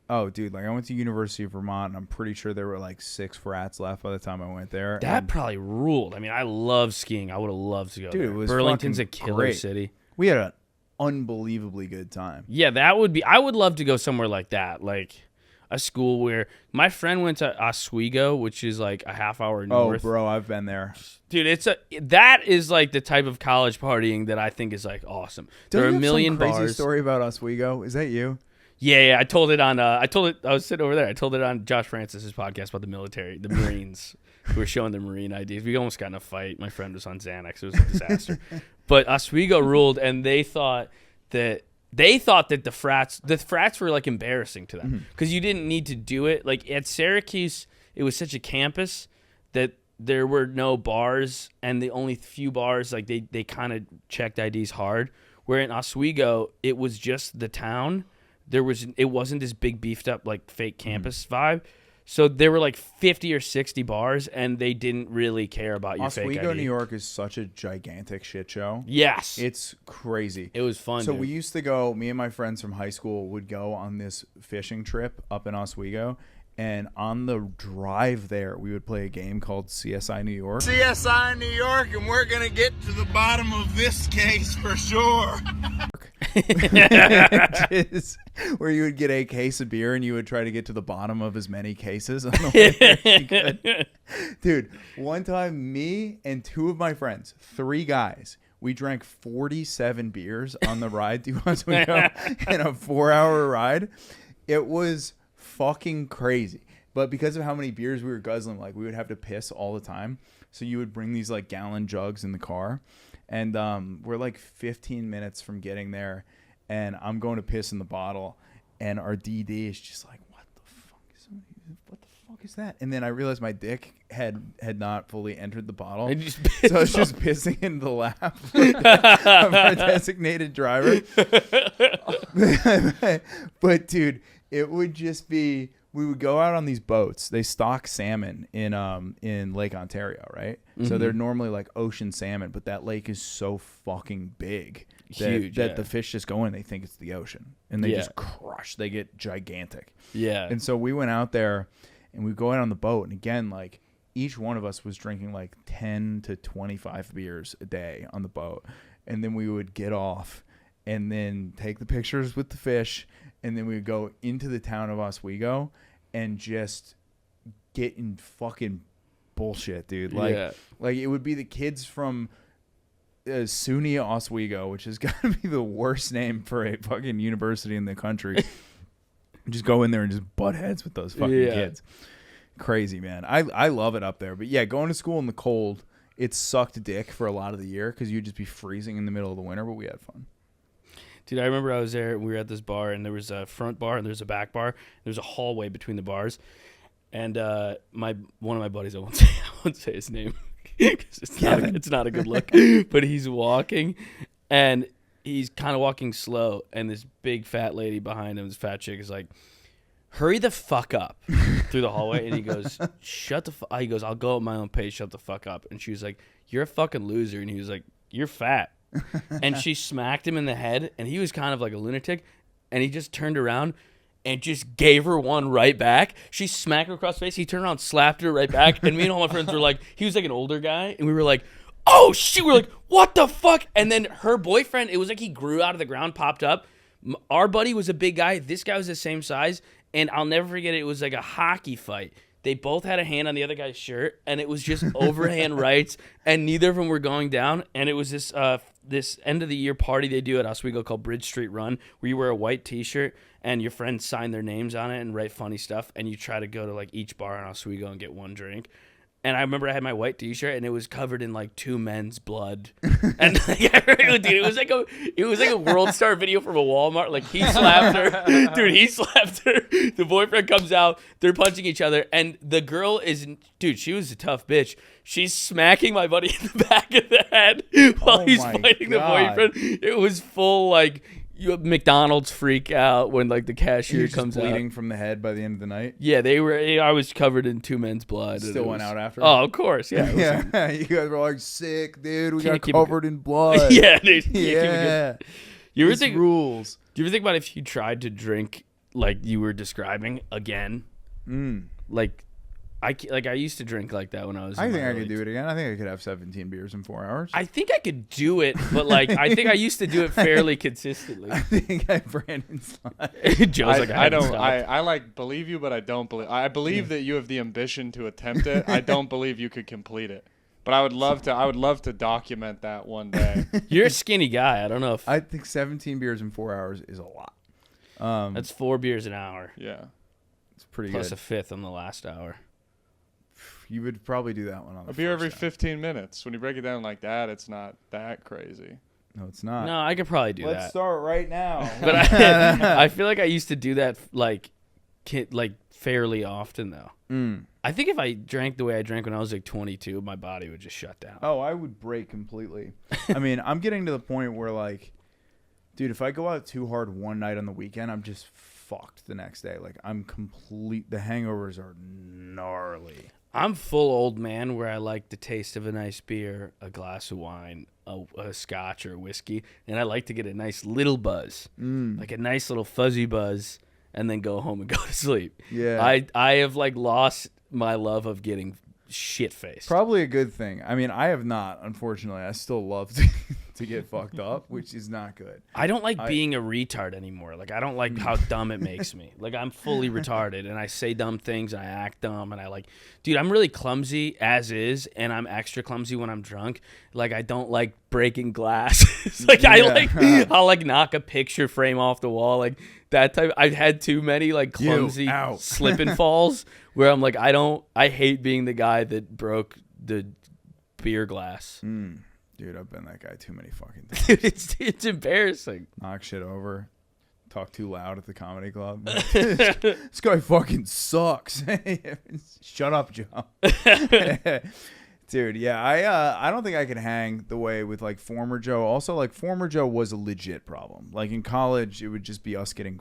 oh, dude, like I went to University of Vermont, and I'm pretty sure there were like 6 frats left by the time I went there. That probably ruled. I mean, I love skiing. I would have loved to go Dude, there. it was Burlington's a fucking killer great. city. We had an unbelievably good time. Yeah, that would be. I would love to go somewhere like that, like a school where my friend went to Oswego, which is like a half hour north. Oh, bro, I've been there. Dude, that is like the type of college partying that I think is like awesome. There are a million some crazy bars. story about Oswego. Is that you? Yeah, I told it on. I was sitting over there. I told it on Josh Francis's podcast about the military, the Marines. We were showing the Marine IDs. We almost got in a fight. My friend was on Xanax. It was a disaster. But Oswego ruled, and they thought that the frats were like embarrassing to them because you didn't need to do it. Like at Syracuse, it was such a campus that there were no bars, and the only few bars like they kind of checked IDs hard. Where in Oswego, it was just the town. It wasn't this big beefed up like fake campus vibe. So there were like 50 or 60 bars, and they didn't really care about your fake ID. Oswego, New York is such a gigantic shit show. Yes. It's crazy. It was fun. So dude. we used to go, me and my friends from high school would go on this fishing trip up in Oswego. And on the drive there, we would play a game called CSI New York. CSI New York, and we're going to get to the bottom of this case for sure. Where you would get a case of beer and you would try to get to the bottom of as many cases on the way there as you could. Dude, one time, me and 2 of my friends, 3 guys, we drank 47 beers on the ride to Oswego in a 4-hour ride. It was fucking crazy. But because of how many beers we were guzzling, like we would have to piss all the time. So you would bring these like gallon jugs in the car. And we're like 15 minutes from getting there, and I'm going to piss in the bottle, and our DD is just like, what the fuck is that? And then I realized my dick had not fully entered the bottle, so I was just pissing in the lap of our designated driver. But dude, it would just be, we would go out on these boats. They stock salmon in Lake Ontario, right? Mm-hmm. So they're normally like ocean salmon, but that lake is so fucking big that the fish just go in. They think it's the ocean, and they just crush. They get gigantic. Yeah. And so we went out there, and we go out on the boat, and again, like each one of us was drinking like 10 to 25 beers a day on the boat, and then we would get off, and then take the pictures with the fish, and then we would go into the town of Oswego and just get in fucking bullshit, dude. Like it would be the kids from SUNY Oswego, which has got to be the worst name for a fucking university in the country. Just go in there and just butt heads with those fucking kids. Crazy, man. I love it up there. But yeah, going to school in the cold, it sucked dick for a lot of the year because you'd just be freezing in the middle of the winter, but we had fun. Dude, I remember I was there and we were at this bar and there was a front bar and there's a back bar. There's a hallway between the bars. And one of my buddies, I won't say his name because it's not a good look, but he's walking and he's kind of walking slow. And this big fat lady behind him, this fat chick, is like, hurry the fuck up through the hallway. And he goes, he goes, I'll go at my own pace, shut the fuck up. And she was like, you're a fucking loser. And he was like, you're fat. And she smacked him in the head, and he was kind of like a lunatic, and he just turned around and just gave her one right back. She smacked her across the face. He turned around, slapped her right back, and me and all my friends were like, he was like an older guy, and we were like, oh shit, we were like, what the fuck? And then her boyfriend, it was like he grew out of the ground, popped up. Our buddy was a big guy. This guy was the same size, and I'll never forget it. It was like a hockey fight. They both had a hand on the other guy's shirt, and it was just overhand rights, and neither of them were going down. And it was this end of the year party they do at Oswego called Bridge Street Run, where you wear a white T-shirt and your friends sign their names on it and write funny stuff, and you try to go to like each bar in Oswego and get one drink. And I remember I had my white T-shirt, and it was covered in like two men's blood. And like, dude, it was like a World Star video from a Walmart. Like he slapped her, dude. He slapped her. The boyfriend comes out. They're punching each other, and the girl is, dude. She was a tough bitch. She's smacking my buddy in the back of the head while he's fighting the boyfriend. It was full like. You have McDonald's freak out when like the cashier comes bleeding out. from the head by the end of the night. Yeah, they were. I was covered in two men's blood. Still went out after. Oh, of course. Yeah. Yeah. You guys were like sick, dude. We Can't got covered in blood. Yeah, dude. Yeah. You ever These think rules? Do you ever think about if you tried to drink like you were describing again? Like I used to drink like that when I was. I think I could do it again. I think I could have 17 beers in 4 hours. I think I could do it, but like I think I used to do it fairly consistently. I think Brandon's like. Joe's like, I don't. I like believe you, but I don't believe. I believe that you have the ambition to attempt it. I don't believe you could complete it. But I would love to. I would love to document that one day. You're a skinny guy. I don't know if I think 17 beers in 4 hours is a lot. that's 4 beers an hour. Yeah, it's pretty Plus good. a fifth on the last hour. You would probably do that one on the a beer every first 15 minutes. When you break it down like that, it's not that crazy. hour. No, it's not. No, I could probably do Let's that. start right now. But I feel like I used to do that like fairly often though. I think if I drank the way I drank when I was like 22, my body would just shut down. Oh, I would break completely. I mean, I'm getting to the point where like, dude, if I go out too hard one night on the weekend, I'm just fucked the next day. Like I'm complete. The hangovers are gnarly. I'm full old man where I like the taste of a nice beer, a glass of wine, a scotch or a whiskey, and I like to get a nice little buzz, like a nice little fuzzy buzz, and then go home and go to sleep. Yeah. I have like lost my love of getting shit faced. Probably a good thing. I mean, I have not, unfortunately. I still love to get fucked up, which is not good. I don't like being a retard anymore. Like, I don't like how dumb it makes me. Like, I'm fully retarded, and I say dumb things, and I act dumb, and I like... Dude, I'm really clumsy as is, and I'm extra clumsy when I'm drunk. Like, I don't like breaking glass. Like, Yeah. I'll, like, knock a picture frame off the wall. Like, that type... I've had too many, like, clumsy slip and falls where I'm like, I hate being the guy that broke the beer glass. Dude, I've been that guy too many fucking times. Dude, it's embarrassing. Knock shit over. Talk too loud at the comedy club. This guy fucking sucks. Shut up, Joe. Dude, yeah, I don't think I could hang the way with like former Joe. Also, like former Joe was a legit problem. Like in college, it would just be us getting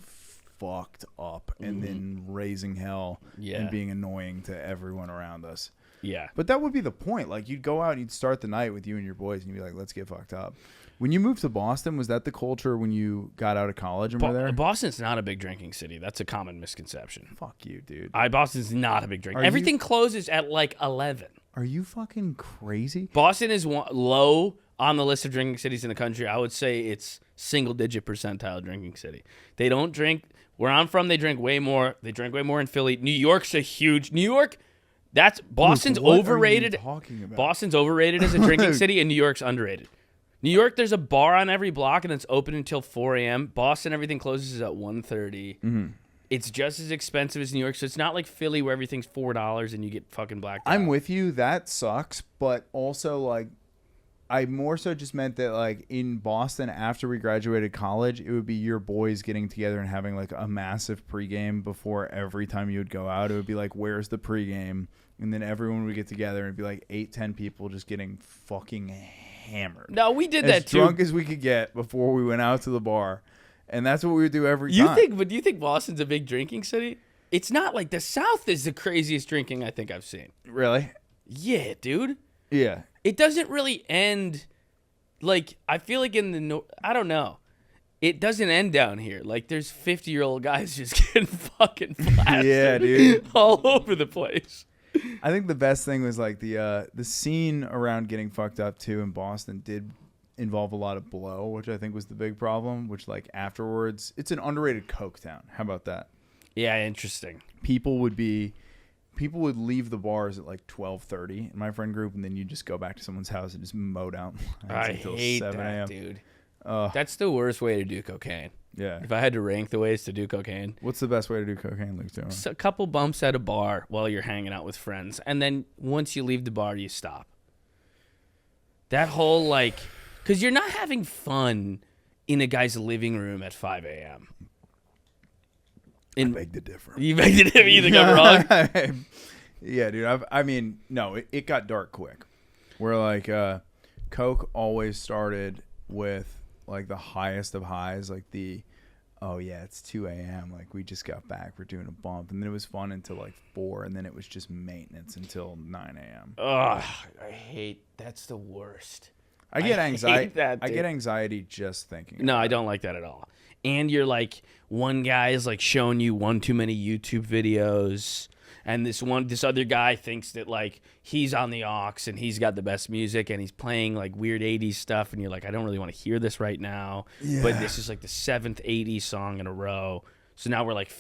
fucked up and then raising hell and being annoying to everyone around us. Yeah. But that would be the point. Like, you'd go out and you'd start the night with you and your boys, and you'd be like, let's get fucked up. When you moved to Boston, was that the culture when you got out of college and were there? Boston's not a big drinking city. That's a common misconception. Fuck you, dude. Boston's not a big drink. Everything closes at like 11. Are you fucking crazy? Boston is low on the list of drinking cities in the country. I would say it's single-digit percentile drinking city. They don't drink. Where I'm from, they drink way more. They drink way more in Philly. New York's a huge... New York... That's Boston's overrated. What are you talking about? Boston's overrated as a drinking city, and New York's underrated. New York, there's a bar on every block, and it's open until 4 a.m. Boston, everything closes at 1:30. It's just as expensive as New York, so it's not like Philly where everything's $4 and you get fucking blacked out. I'm with you. That sucks, but also like I more so just meant that, like, in Boston, after we graduated college, it would be your boys getting together and having, like, a massive pregame before every time you would go out. It would be like, where's the pregame? And then everyone would get together and it'd be like 8-10 people just getting fucking hammered. No, we did as that too. drunk as we could get before we went out to the bar. And that's what we would do every time. But do you think Boston's a big drinking city? It's not like the South is the craziest drinking I think I've seen. Really? Yeah, dude. Yeah. It doesn't really end, like, I feel like in the, I don't know. It doesn't end down here. Like, there's 50-year-old guys just getting fucking blasted. Yeah, dude. All over the place. I think the best thing was, like, the scene around getting fucked up, too, in Boston did involve a lot of blow, which I think was the big problem, which, like, afterwards, it's an underrated coke town. How about that? Yeah, interesting. People would leave the bars at like 12:30 in my friend group, and then you just go back to someone's house and just mow down I until hate 7 that, a.m. dude. Uh, That's the worst way to do cocaine. yeah. If I had to rank the ways to do cocaine, What's the best way to do cocaine, Luke? just a couple bumps at a bar while you're hanging out with friends, and then once you leave the bar, you stop. That whole, like, because you're not having fun in a guy's living room at 5 a.m. I beg to differ. You begged it if you think I'm wrong. Yeah, dude. I mean, no, it got dark quick. Where, like, coke always started with, like, the highest of highs, like oh yeah, it's 2 a.m. Like, we just got back, we're doing a bump, and then it was fun until like 4, and then it was just maintenance until 9 a.m. Ugh, I hate. That's the worst. I get anxiety. that, I dude. get anxiety just thinking. No, about I it. don't like that at all. And you're like, one guy is like showing you one too many YouTube videos, and this other guy thinks that like he's on the aux and he's got the best music and he's playing like weird 80s stuff, and you're like, I don't really want to hear this right now. Yeah. But this is like the 7th 80s song in a row. So now we're like,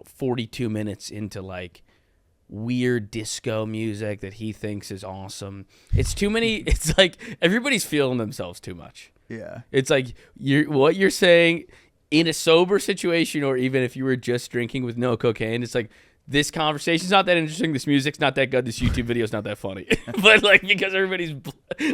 42 minutes into like weird disco music that he thinks is awesome. It's too many. It's like everybody's feeling themselves too much. Yeah. It's like what you're saying in a sober situation, or even if you were just drinking with no cocaine, it's like, this conversation's not that interesting, this music's not that good, this YouTube video's not that funny. But like, because everybody's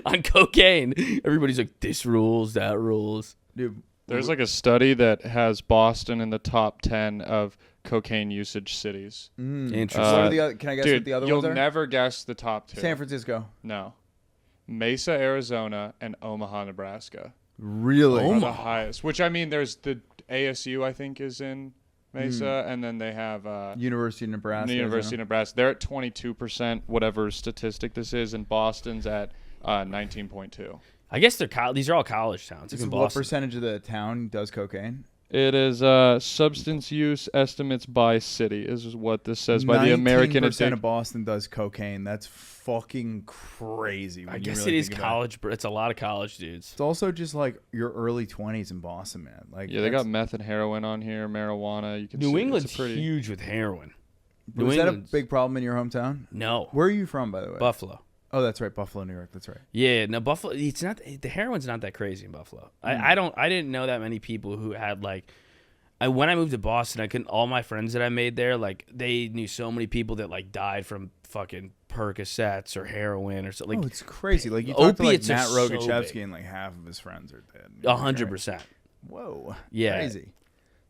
on cocaine, everybody's like, this rules, that rules. Dude, There's like a study that has Boston in the top 10 of cocaine usage cities. Interesting. what are the other, can I guess Dude, what the other you'll ones are? never guess the top 2. San Francisco. No. Mesa, Arizona, and Omaha, Nebraska Really? are the highest. Which, I mean, there's the ASU, I think, is in Mesa, and then they have University of Nebraska. the University of Nebraska. They're at 22%, whatever statistic this is, and Boston's at 19.2. I guess these are all college towns. It's in What Boston. percentage of the town does cocaine? It is substance use estimates by city is what this says by the American 19% of Boston does cocaine. That's fucking crazy. I guess it is college, but it's a lot of college dudes. It's also just like your early 20s in Boston, man. Like, Yeah, they got meth and heroin on here, marijuana. You can see New it's England's a pretty huge with heroin. Was that a big problem in your hometown? No. Where are you from, by the way? Buffalo. Oh, that's right, Buffalo, New York. That's right. Yeah, no, Buffalo. It's not, the heroin's not that crazy in Buffalo. I didn't know that many people who had like. When I moved to Boston, I couldn't. All my friends that I made there, like, they knew so many people that like died from fucking Percocets or heroin or something. Oh, Like, it's crazy. Like, you talk to like opiates are Matt so Rogochevsky, big. and like half of his friends are dead. 100%. Whoa. Yeah. Crazy.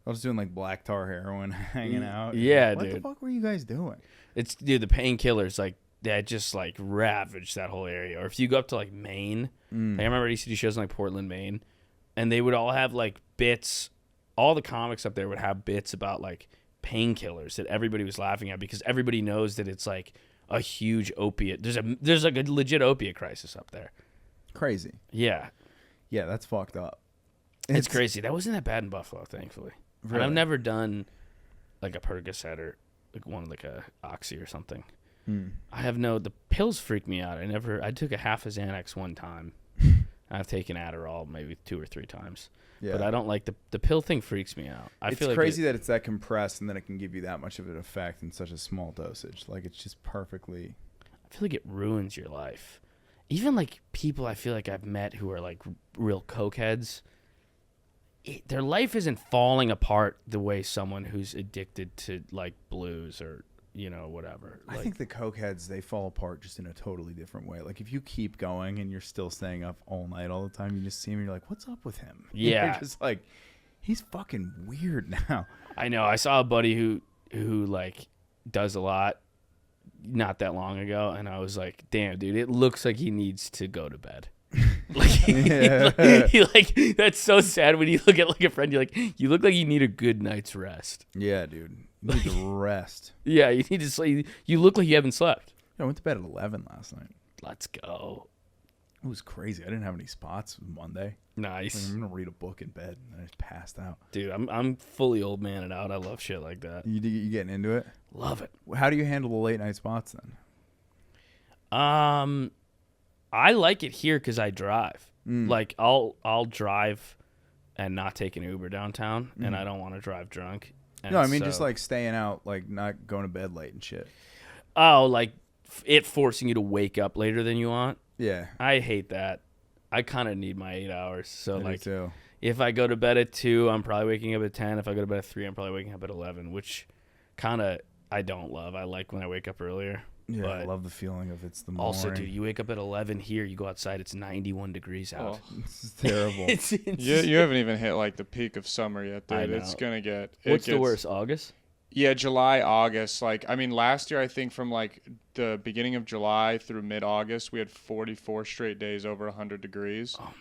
I was doing like black tar heroin, hanging out. Yeah, what dude. the fuck were you guys doing? It's, dude, the painkillers like that just like ravaged that whole area. Or if you go up to like Maine, like, I remember I used to do shows in like Portland, Maine, and they would all have like bits. All the comics up there would have bits about like painkillers that everybody was laughing at because everybody knows that it's like a huge opiate. There's like a legit opiate crisis up there. Crazy. Yeah, Yeah, that's fucked up. it's crazy. That wasn't that bad in Buffalo, thankfully. And Really? I've never done like a Percocet or like a Oxy or something. I have the pills freak me out. I took a half a Xanax one time. I've taken Adderall maybe 2 or 3 times. Yeah. But I don't like the pill thing freaks me out. I It's feel like crazy that it's that compressed and then it can give you that much of an effect in such a small dosage. Like, it's just perfectly. I feel like it ruins your life. Even like people I feel like I've met who are like real cokeheads, their life isn't falling apart the way someone who's addicted to like blues or whatever. I think the cokeheads, they fall apart just in a totally different way. Like if you keep going and you're still staying up all night all the time, you just see him and you're like, what's up with him? Yeah. You're just like, he's fucking weird now. I know. I saw a buddy who like does a lot not that long ago, and I was like, damn, dude, it looks like he needs to go to bed. Like, he that's so sad when you look at like a friend, you're like, you look like you need a good night's rest. Yeah, dude. You need to rest. Yeah, you need to sleep. You look like you haven't slept. I went to bed at 11 last night. Let's go. It was crazy. I didn't have any spots Monday. Nice. I'm gonna read a book in bed, and I just passed out. Dude, I'm fully old manning out. I love shit like that. You getting into it? Love it. How do you handle the late night spots then? I like it here because I drive. Like I'll drive and not take an Uber downtown, and I don't want to drive drunk. And No, I mean just like staying out, like not going to bed late and shit. Oh, like it forcing you to wake up later than you want. Yeah, I hate that. I kind of need my 8 hours. So I do like, too. if I go to bed at 2, I'm probably waking up at 10. If I go to bed at 3, I'm probably waking up at 11, which kind of I don't love. I like when I wake up earlier. Yeah, but I love the feeling of it's the morning. also, dude, you wake up at 11 here, you go outside, it's 91 degrees out. Oh. This is terrible. it's You haven't even hit like the peak of summer yet, I dude. know. It's gonna get. What's the worst? August? Yeah, July, August. Like, I mean, last year I think from like the beginning of July through mid-August, we had 44 straight days over 100 degrees. Oh my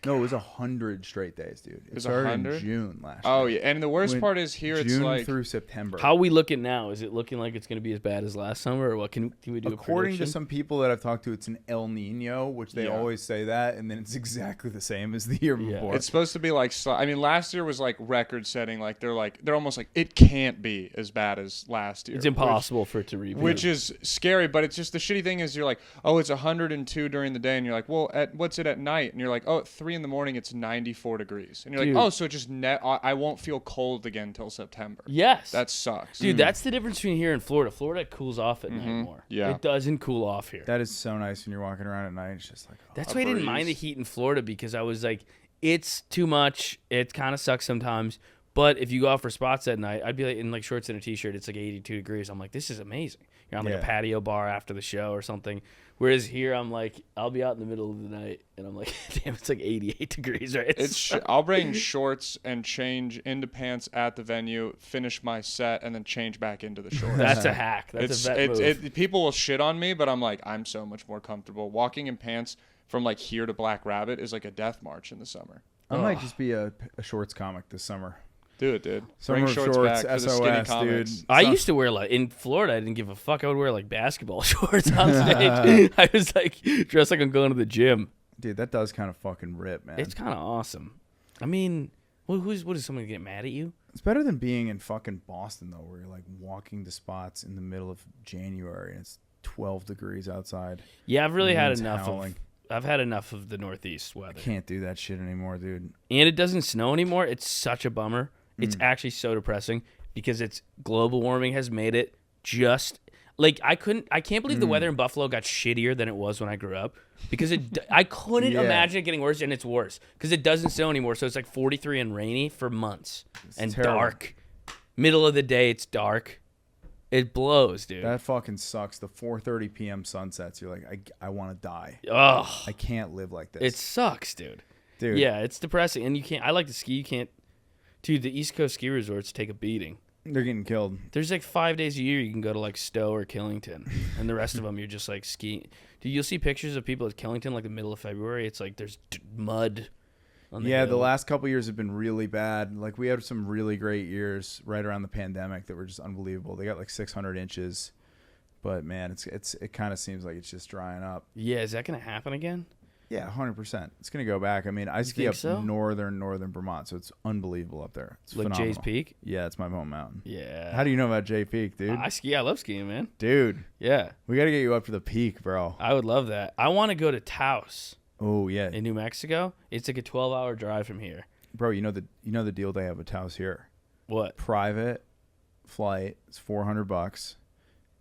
No, it was 100 straight days, dude. It was started 100? in June last Oh year. yeah, and the worst Went part is here it's June like through September. How are we looking now? Is it looking like it's going to be as bad as last summer, or what? Can we do a According to prediction? some people that I've talked to, it's an El Nino, which they Yeah. always say that, and then it's exactly the same as the year Yeah. before. it's supposed to be like I mean, last year was like record-setting. Like they're almost like it can't be as bad as last year. It's impossible for it to repeat. Which is scary, but it's just the shitty thing is you're like, oh, it's 102 during the day, and you're like, well, what's it at night? And you're like, oh, at 3 in the morning it's 94 degrees, and you're Dude. like, oh, so it just I won't feel cold again until September. yes, That sucks. dude. That's the difference between here and Florida. Florida cools off at night more. Yeah. It doesn't cool off here. That is so nice when you're walking around at night. It's just like, oh, That's why I didn't mind the heat in Florida, because I was like, it's too much. It kind of sucks sometimes. But if you go out for spots at night, I'd be like in like shorts and a t-shirt. It's like 82 degrees. I'm like, this is amazing. You're on like a Yeah. patio bar after the show or something. Whereas here, I'm like, I'll be out in the middle of the night, and I'm like, damn, it's like 88 degrees, right? I'll bring shorts and change into pants at the venue, finish my set, and then change back into the shorts. That's a hack. That's a vet move. People will shit on me, but I'm like, I'm so much more comfortable. Walking in pants from like here to Black Rabbit is like a death march in the summer. I might just be a shorts comic this summer. Do it, dude. Summer Bring of shorts shorts, back for the SOS, skinny dude. comics. I used to wear like in Florida. I didn't give a fuck. I would wear like basketball shorts on stage. I was like dressed like I'm going to the gym. Dude, that does kind of fucking rip, man. It's kind of awesome. I mean, what is someone gonna get mad at you? It's better than being in fucking Boston, though, where you're like walking to spots in the middle of January and it's 12 degrees outside. Yeah, I've really had Wind's enough howling. I've had enough of the Northeast weather. Can't do that shit anymore, dude. And it doesn't snow anymore. It's such a bummer. It's Mm. actually so depressing because it's global warming has made it just like I can't believe the weather in Buffalo got shittier than it was when I grew up, because I couldn't Yeah. imagine it getting worse, and it's worse because it doesn't snow anymore. So it's like 43 and rainy for months and terrible. dark. Middle of the day, it's dark. It blows, dude. That fucking sucks. The 4:30 p.m. sunsets. You're like, I want to die. Ugh. I can't live like this. It sucks, dude. Dude. Yeah, it's depressing, and you can't. I like to ski. You can't. Dude, the East Coast ski resorts take a beating. They're getting killed. There's like 5 days a year you can go to like Stowe or Killington, and the rest of them you're just like skiing. Dude, you'll see pictures of people at Killington like the middle of February. It's like there's mud. On the Yeah, the hill. last couple years have been really bad. Like we had some really great years right around the pandemic that were just unbelievable. They got like 600 inches, but man, it kind of seems like it's just drying up. Yeah, is that gonna happen again? Yeah, 100%. It's gonna go back. I mean, I ski think up so? northern Vermont, so it's unbelievable up there. It's Like phenomenal. Jay's Peak? Yeah, it's my home mountain. Yeah. How do you know about Jay Peak, dude? I ski. I love skiing, man. Dude, Yeah, we got to get you up to the peak, bro. I would love that. I want to go to Taos Oh yeah, in New Mexico. It's like a 12-hour drive from here. bro. You know the deal they have with Taos here. What? Private flight. It's $400.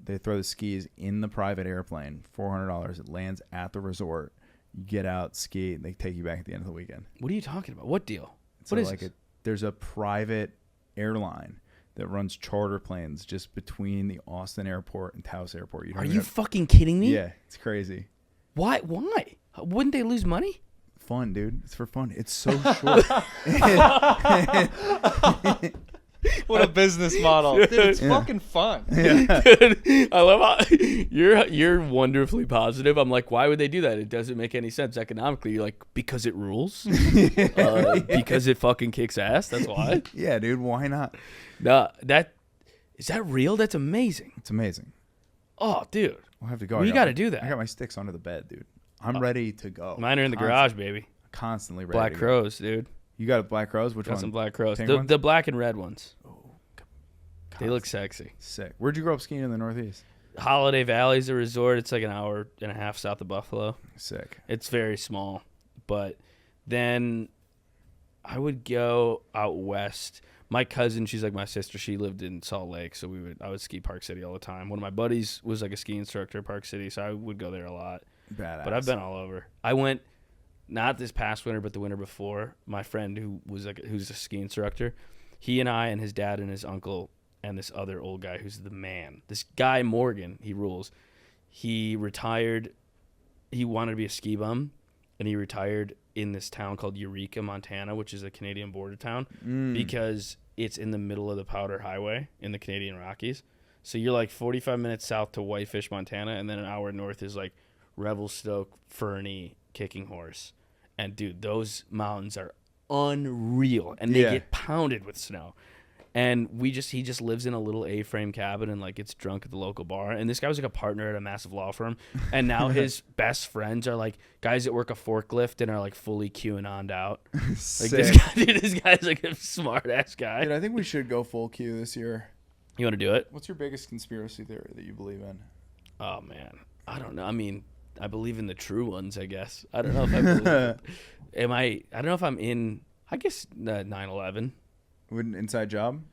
They throw the skis in the private airplane. $400. It lands at the resort. You get out, ski, and they take you back at the end of the weekend. What are you talking about? What deal? So What is like this? there's a private airline that runs charter planes just between the Austin airport and Taos airport. Are you fucking kidding me? Yeah, it's crazy. Why? Wouldn't they lose money? Fun, dude. It's for fun. It's so short. What a business model. Dude, it's fucking fun. Dude, I love how you're wonderfully positive. I'm like, why would they do that? It doesn't make any sense economically. You're like, because it rules? Because it fucking kicks ass? That's why? Yeah, dude. Why not? Nah, is that real? That's amazing. It's amazing. Oh, dude. We'll have to go. We got to do that. I got my sticks under the bed, dude. I'm ready to go. Mine are in the garage, baby. Constantly ready. Black to crows, dude. You got black crows? Which Got one? some black crows. Pink ones? The black and red ones. Oh, They look sexy. sick. Where'd you grow up skiing in the Northeast? Holiday Valley's a resort. It's like an hour and a half south of Buffalo. Sick. It's very small. But then I would go out west. My cousin, she's like my sister. She lived in Salt Lake, so I would ski Park City all the time. One of my buddies was like a ski instructor at Park City, so I would go there a lot. Badass. But I've been all over. I went not this past winter, but the winter before. My friend who's a ski instructor, he and I and his dad and his uncle and this other old guy who's the man. This guy Morgan, he rules. He retired. He wanted to be a ski bum, and he retired in this town called Eureka, Montana, which is a Canadian border town, because it's in the middle of the Powder Highway in the Canadian Rockies. So you're like 45 minutes south to Whitefish, Montana, and then an hour north is like Revelstoke, Fernie, Kicking Horse. And, dude, those mountains are unreal, and they get pounded with snow. And he just lives in a little A-frame cabin and like gets drunk at the local bar. And this guy was like a partner at a massive law firm. And now his best friends are like guys that work a forklift and are like fully QAnon'd out. Like this guy's like a smart ass guy. Dude, I think we should go full Q this year. You want to do it? What's your biggest conspiracy theory that you believe in? Oh man, I don't know. I mean, I believe in the true ones. I guess I don't know if I believe. I don't know if I'm in. I guess 9/11. Wouldn't inside job?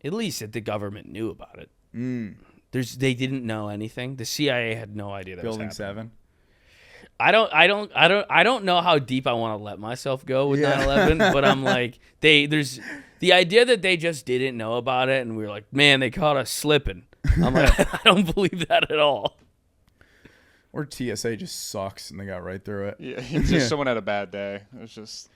At least that the government knew about it. They didn't know anything. The CIA had no idea that Building was happening. 7. I don't know how deep I want to let myself go with 9/11, but I'm like there's the idea that they just didn't know about it and we were like, man, they caught us slipping. I'm like, I don't believe that at all. Or TSA just sucks and they got right through it. Yeah, someone had a bad day. It was just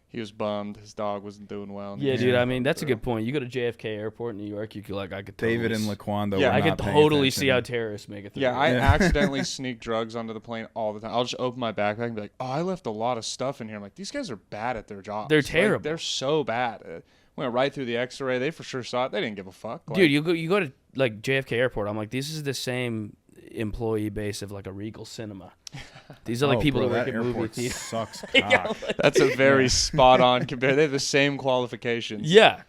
he was bummed. His dog wasn't doing well. Yeah, dude. I mean, that's a good point. You go to JFK Airport in New York, you could I could totally David and Laquan, Yeah, I could totally see how terrorists make it through. Yeah, I accidentally sneak drugs onto the plane all the time. I'll just open my backpack and be like, "Oh, I left a lot of stuff in here." I'm like, "These guys are bad at their jobs. They're Like, terrible. they're so bad." Went right through the X-ray. They for sure saw it. They didn't give a fuck. Like, Dude, you go to like JFK Airport. I'm like, this is the same employee base of like a Regal Cinema. These are like people that work at movie theaters. Sucks cock. Yeah, that's a very spot-on compare. They have the same qualifications. yeah.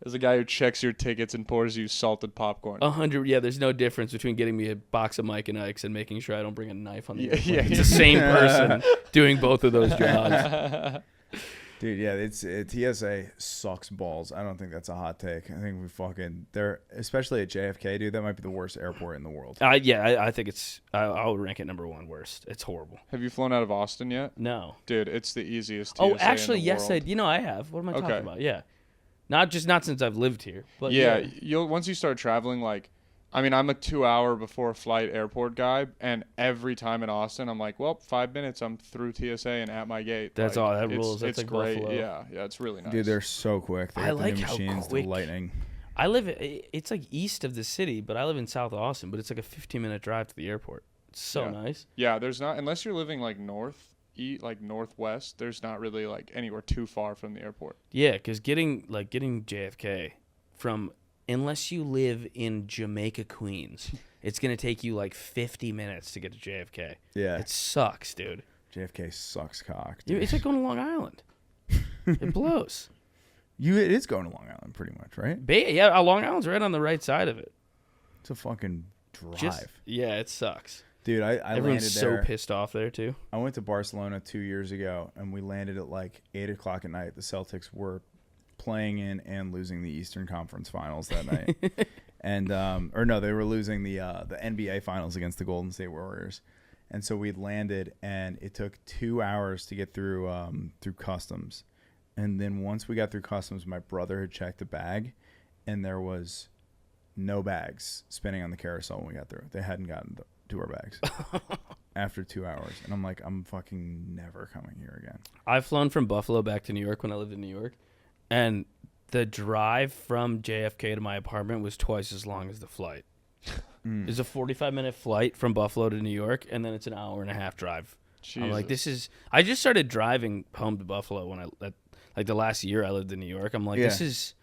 As a guy who checks your tickets and pours you salted popcorn. 100. Yeah, there's no difference between getting me a box of Mike and Ike's and making sure I don't bring a knife on the airplane. yeah. It's the same person doing both of those jobs. Dude, yeah, TSA sucks balls. I don't think that's a hot take. I think they're especially at JFK, dude. That might be the worst airport in the world. I think it's. I would rank it number 1 worst. It's horrible. Have you flown out of Austin yet? No. Dude, it's the easiest. Oh, TSA actually, in the yes. world. I have. What am I talking about? Yeah. Not since I've lived here, but Yeah, once you start traveling, like, I mean, I'm a 2-hour before flight airport guy, and every time in Austin, I'm like, well, 5 minutes, I'm through TSA and at my gate. That's like, all that rules. That's it's like great. Buffalo. Yeah, it's really nice. Dude, they're so quick. They I got the like new how machines, quick. the lightning. I live. It's like east of the city, but I live in South Austin. But it's like a 15-minute drive to the airport. It's so nice. Yeah, there's not, unless you're living like northwest, there's not really like anywhere too far from the airport. Yeah, because getting JFK from, unless you live in Jamaica, Queens, it's gonna take you like 50 minutes to get to JFK. Yeah. It sucks, dude. JFK sucks cock, dude. It's like going to Long Island. It blows. It is going to Long Island pretty much, right? Long Island's right on the right side of it. It's a fucking drive. It sucks. Dude, I Everyone's landed there. so pissed off there too. I went to Barcelona 2 years ago, and we landed at like 8 o'clock at night. The Celtics were playing in and losing the Eastern Conference Finals that night. And they were losing the NBA Finals against the Golden State Warriors. And so we landed, and it took 2 hours to get through customs. And then once we got through customs, my brother had checked a bag, and there was no bags spinning on the carousel when we got through. They hadn't gotten to our bags after 2 hours. And I'm like, I'm fucking never coming here again. I've flown from Buffalo back to New York when I lived in New York, and the drive from JFK to my apartment was twice as long as the flight. It's a 45-minute flight from Buffalo to New York, and then it's an hour and a half drive. Jesus. I'm like, I just started driving home to Buffalo when like the last year I lived in New York. I'm like, this is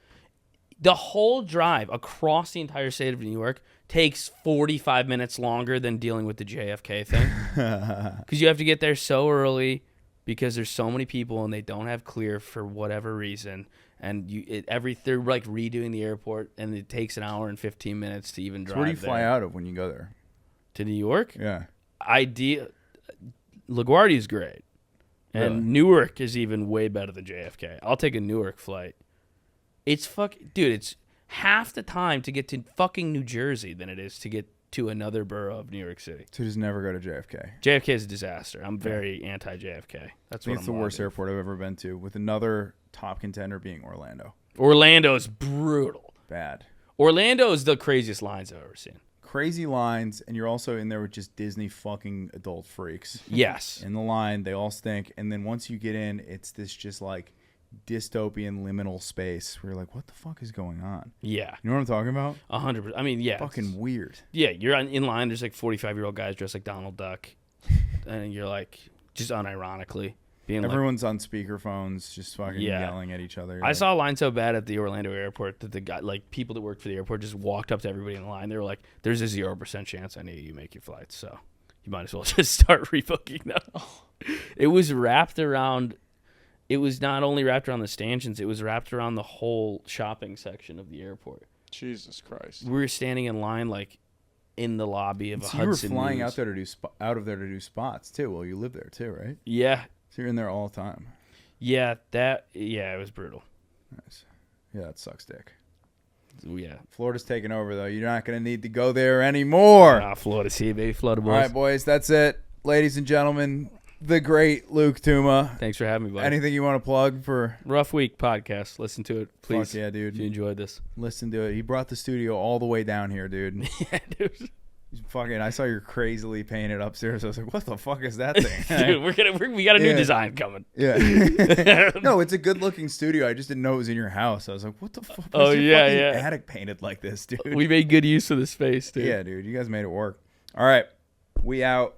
the whole drive across the entire state of New York takes 45 minutes longer than dealing with the JFK thing. Because you have to get there so early because there's so many people and they don't have clear for whatever reason. And they're like redoing the airport, and it takes an hour and 15 minutes to even drive. So where do you fly there. out of when you go there? To New York? Yeah. LaGuardia is great. And Really? Newark is even way better than JFK. I'll take a Newark flight. It's it's half the time to get to fucking New Jersey than it is to get to another borough of New York City. So just never go to JFK. JFK is a disaster. I'm very anti-JFK. That's I think what it's the worst airport I've ever been to, with another top contender being Orlando. Orlando is brutal. Bad. Orlando is the craziest lines I've ever seen. Crazy lines, and you're also in there with just Disney fucking adult freaks. Yes. In the line, they all stink, and then once you get in, it's this just like dystopian liminal space where you're like, what the fuck is going on? Yeah. You know what I'm talking about? 100%. I mean, yeah. Fucking weird. Yeah, you're in line. There's like 45-year-old guys dressed like Donald Duck, and you're like, just unironically being Everyone's on speakerphones, just fucking Yeah. yelling at each other. I saw a line so bad at the Orlando airport that the guy, like people that worked for the airport, just walked up to everybody in the line. They were like, "There's a 0% chance any of you make your flights, so you might as well just start rebooking now." It was wrapped around. It was not only wrapped around the stanchions; it was wrapped around the whole shopping section of the airport. Jesus Christ. We were standing in line like in the lobby of a So you were Hudson flying News. out there to do out of there to do spots too. Well, you live there too, right? Yeah, So you're in there all the time. yeah, it was brutal. Nice. Yeah, that sucks, dick. Yeah, Florida's taking over though. You're not gonna need to go there anymore. Florida Sea, baby, Florida boys. All right, boys, that's it, ladies and gentlemen. The great Luke Touma. Thanks for having me, buddy. Anything you want to plug for? Rough Week podcast. Listen to it, please. Fuck yeah, If you dude. enjoyed this. Listen to it. He brought the studio all the way down here, dude. Yeah, dude. Fucking, I saw your crazily painted upstairs. I was like, what the fuck is that thing? Dude, we got a new Yeah. design coming. Yeah. No, it's a good looking studio. I just didn't know it was in your house. I was like, what the fuck? Oh, Why's your yeah, fucking yeah. attic painted like this, dude? We made good use of the space, dude. Yeah, dude. You guys made it work. All right. We out.